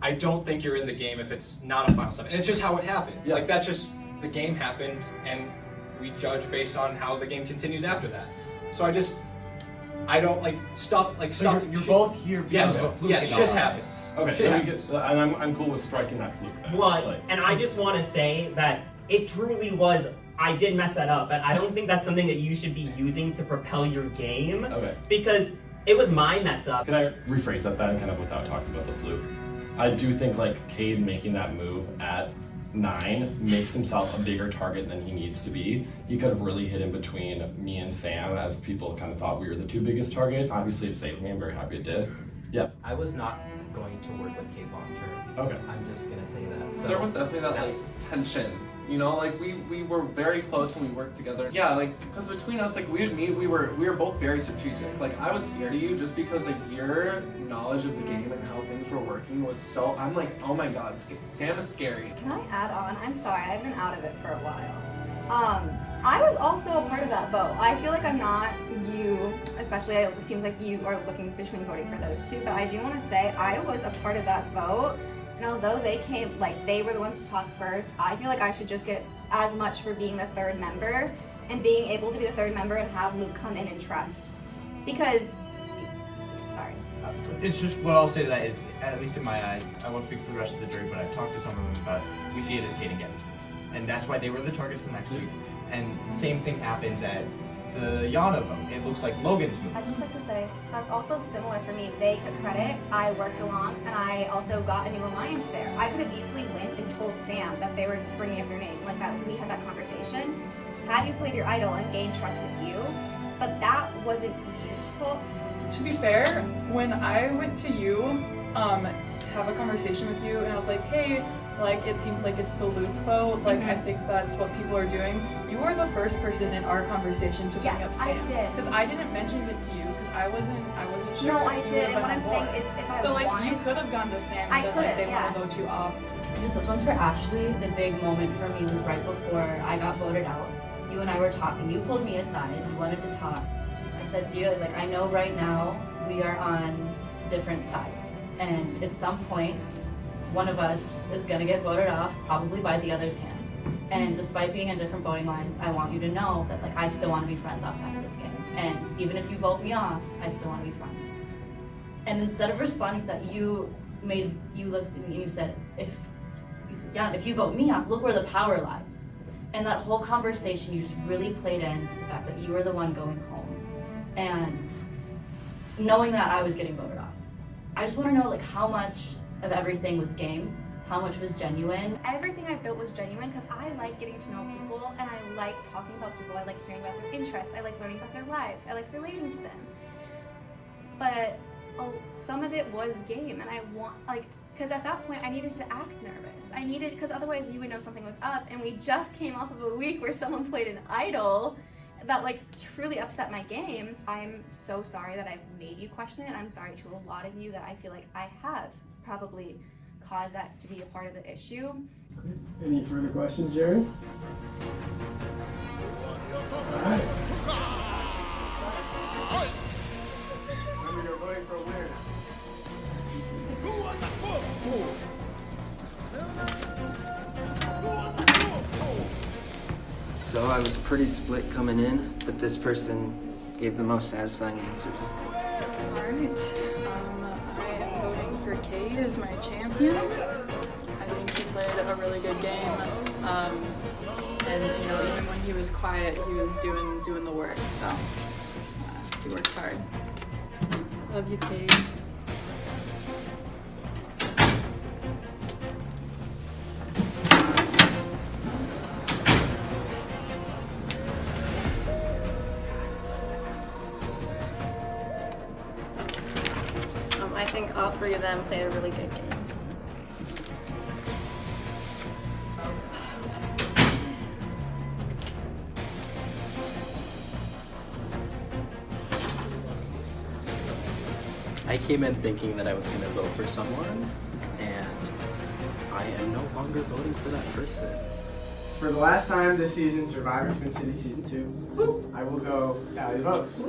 I don't think you're in the game if it's not a final 7. And it's just how it happened. Yeah. Like that's just the game happened, and we judge based on how the game continues after that. So I don't like stop. You're both here because yes, of a fluke. yes, just happens. Okay, Shit then we happens. get, and I'm cool with striking that fluke then. One, and I just want to say that it truly was. I did mess that up, but I don't think that's something that you should be using to propel your game. Okay. Because it was my mess up. Can I rephrase that then, kind of without talking about the fluke? I do think like Cade making that move at 9 makes himself a bigger target than he needs to be. He could have really hit in between me and Sam, as people kind of thought we were the 2 biggest targets. Obviously it saved me, I'm very happy it did. Yeah. I was not going to work with Cade long term. Okay. I'm just gonna say that. So There was definitely that like tension. You know, like we were very close when we worked together. Yeah, like because between us, like we would meet, we were both very strategic. Like I was scared of you just because like your knowledge of the game and how things were working was so. I'm like, oh my god, Sam is scary. Can I add on? I'm sorry, I've been out of it for a while. I was also a part of that vote. I feel like I'm not you, especially it seems like you are looking between voting for those 2, but I do want to say I was a part of that vote. And although they came, like they were the ones to talk first, I feel like I should just get as much for being the 3rd member and being able to be the 3rd member and have Luke come in and trust. Because, sorry. It's just what I'll say to that is, at least in my eyes, I won't speak for the rest of the jury, but I've talked to some of them about it. We see it as Cade and Gavin's move. And that's why they were the targets the next week. And the same thing happens at the Yana vote. It looks like Logan's move. I'd just like to say, that's also similar for me. They took credit, I worked along, and I also got a new alliance there. I could have easily went and told Sam that they were bringing up your name, like that we had that conversation. Had you played your idol and gained trust with you, but that wasn't useful. To be fair, when I went to you to have a conversation with you, and I was like, hey, like it seems like it's the Luke vote, like I think that's what people are doing. You were the first person in our conversation to bring up Sam. I did. Because I didn't mention it to you because I wasn't sure. No, I if you did, were and what on I'm saying board. is if I So like wanted, you could have gone to Sam I and been could've, like they yeah. want to vote you off. Because this one's for Ashley. The big moment for me was right before I got voted out. You and I were talking. You pulled me aside. You wanted to talk. I said to you, I was like, I know right now we are on different sides. And at some point, one of us is going to get voted off, probably by the other's hand. And despite being in different voting lines, I want you to know that like I still want to be friends outside of this game. And even if you vote me off, I still want to be friends. And instead of responding to that, you looked at me and you said, yeah, if you vote me off, look where the power lies. And that whole conversation, you just really played into the fact that you were the one going home. And knowing that I was getting voted off. I just want to know like how much of everything was game, how much was genuine. everything I built was genuine because I like getting to know people and I like talking about people. I like hearing about their interests. I like learning about their lives. I like relating to them. but some of it was game, and I want, like, because at that point I needed to act nervous. I needed, because otherwise you would know something was up, and we just came off of a week where someone played an idol that like truly upset my game. I'm so sorry that I've made you question it. I'm sorry to a lot of you that I feel like I have probably caused that to be a part of the issue. Any further questions, Jerry? Alright. Remember, you're voting for a winner So I was pretty split coming in, but this person gave the most satisfying answers. Alright, I am voting for Cade as my champion. I think he played a really good game. And you know, even when he was quiet, he was doing the work, so he works hard. Love you, Cade. I think all three of them played a really good game. I came in thinking that I was going to vote for someone, and I am no longer voting for that person. For the last time this season, Survivor Twin City Season 2, I will go tally the votes.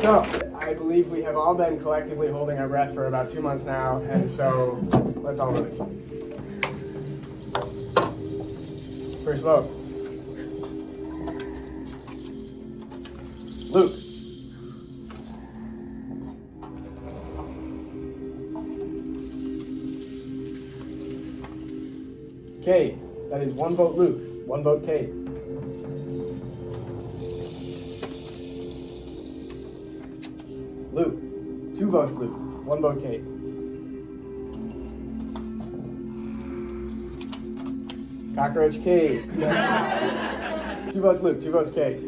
So, I believe we have all been collectively holding our breath for about 2 months now, and so let's all release. First vote. Luke. Cade. That is 1 vote Luke, 1 vote Cade. Luke. 2 votes Luke, 1 vote Cade. Cockroach Cade. 2 votes Luke, 2 votes Cade.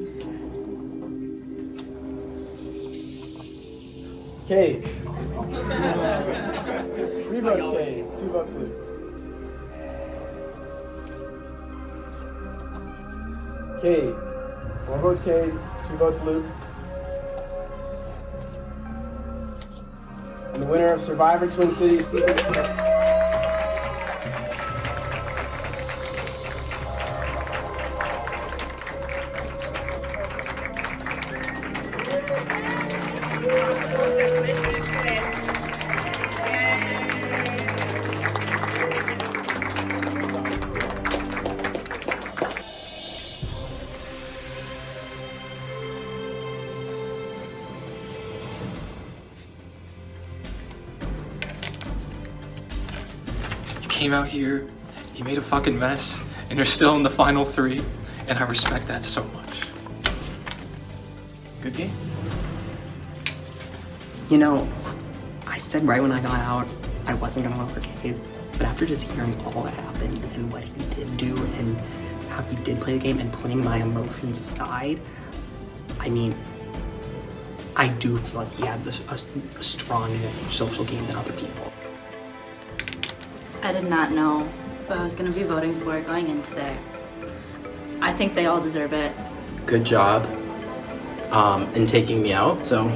Cade. 3 votes Cade, 2 votes Luke. Cade. 4 votes Cade, 2 votes Luke. And the winner of Survivor Twin Cities Season 2. Came out here, you made a fucking mess, and you're still in the final 3, and I respect that so much. Good game. You know, I said right when I got out I wasn't gonna vote for Cade, but after just hearing all that happened and what he did do and how he did play the game and putting my emotions aside, I mean, I do feel like he had a stronger social game than other people. I did not know who I was going to be voting for going in today. I think they all deserve it. Good job in taking me out, so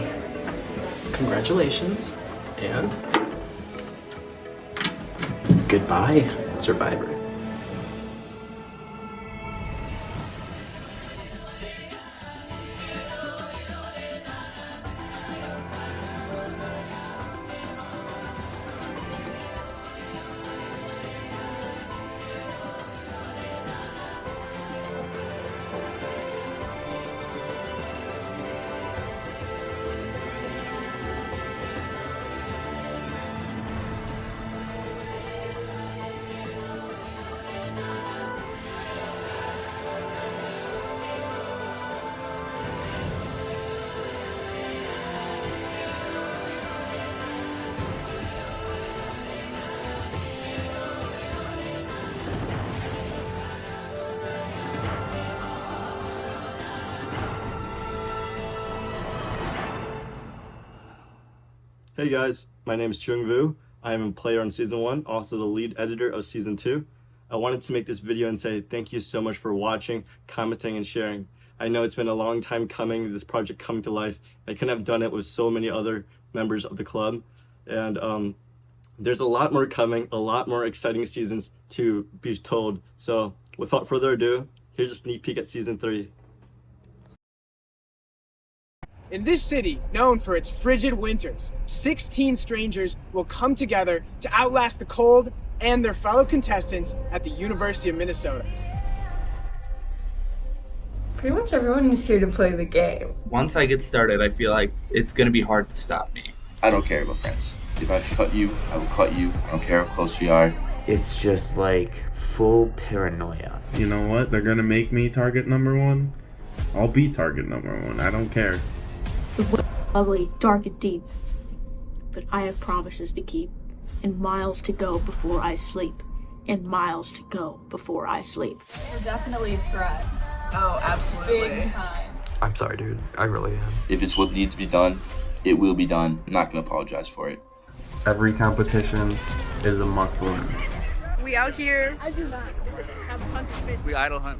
congratulations, and goodbye, Survivor. Hey guys, my name is Chung Vu. I am a player on Season 1, also the lead editor of Season 2. I wanted to make this video and say thank you so much for watching, commenting, and sharing. I know it's been a long time coming, this project coming to life. I couldn't have done it with so many other members of the club. And there's a lot more coming, a lot more exciting seasons to be told. So without further ado, here's a sneak peek at Season 3. In this city, known for its frigid winters, 16 strangers will come together to outlast the cold and their fellow contestants at the University of Minnesota. Pretty much everyone is here to play the game. Once I get started, I feel like it's gonna be hard to stop me. I don't care about friends. If I have to cut you, I will cut you. I don't care how close we are. It's just like full paranoia. You know what? They're gonna make me target number 1. I'll be target number 1. I don't care. The wood is lovely, dark and deep, but I have promises to keep, and miles to go before I sleep, and miles to go before I sleep. We're definitely a threat. Oh, absolutely. Big time. I'm sorry, dude. I really am. If it's what needs to be done, it will be done. I'm not gonna apologize for it. Every competition is a must win. We out here. I do not have a ton of space. We idle hunt.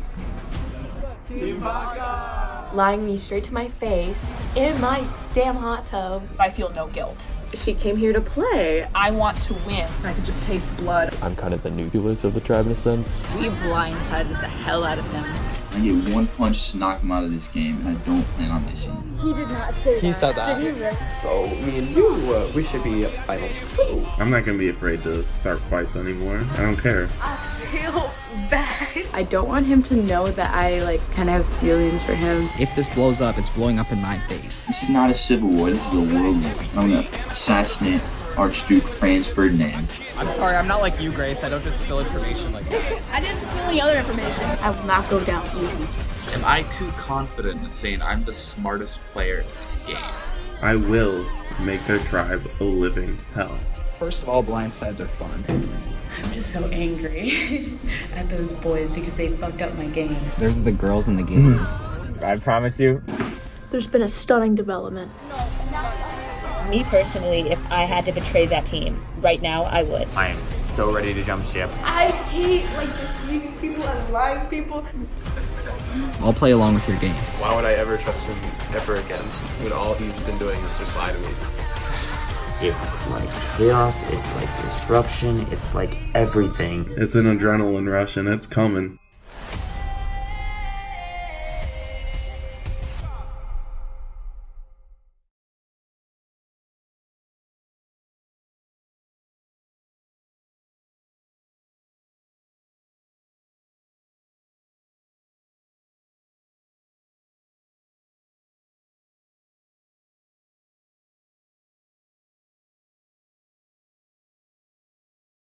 Team Lying me straight to my face in my damn hot tub. I feel no guilt. She came here to play. I want to win. I can just taste blood. I'm kind of the nucleus of the tribe in a sense. We blindsided the hell out of him. I get one punch to knock him out of this game, and I don't plan on missing. He did not say He said that. Did he really? So, me and you, we should be final 2. I'm not gonna be afraid to start fights anymore. I don't care. I feel bad. I don't want him to know that I kind of have feelings for him. If this blows up, it's blowing up in my face. This is not a civil war, this is a world war. I'm gonna assassinate Archduke Franz Ferdinand. I'm sorry, I'm not like you, Grace. I don't just spill information like that. I didn't spill any other information. I will not go down easy. Am I too confident in saying I'm the smartest player in this game? I will make their tribe a living hell. First of all, blindsides are fun. I'm just so angry at those boys because they fucked up my game. There's the girls and the gays. I promise you. There's been a stunning development. Me personally, if I had to betray that team right now, I would. I am so ready to jump ship. I hate deceiving people and lying people. I'll play along with your game. Why would I ever trust him ever again when all he's been doing is just lie to me? It's like chaos, it's like disruption, it's like everything. It's an adrenaline rush and it's coming.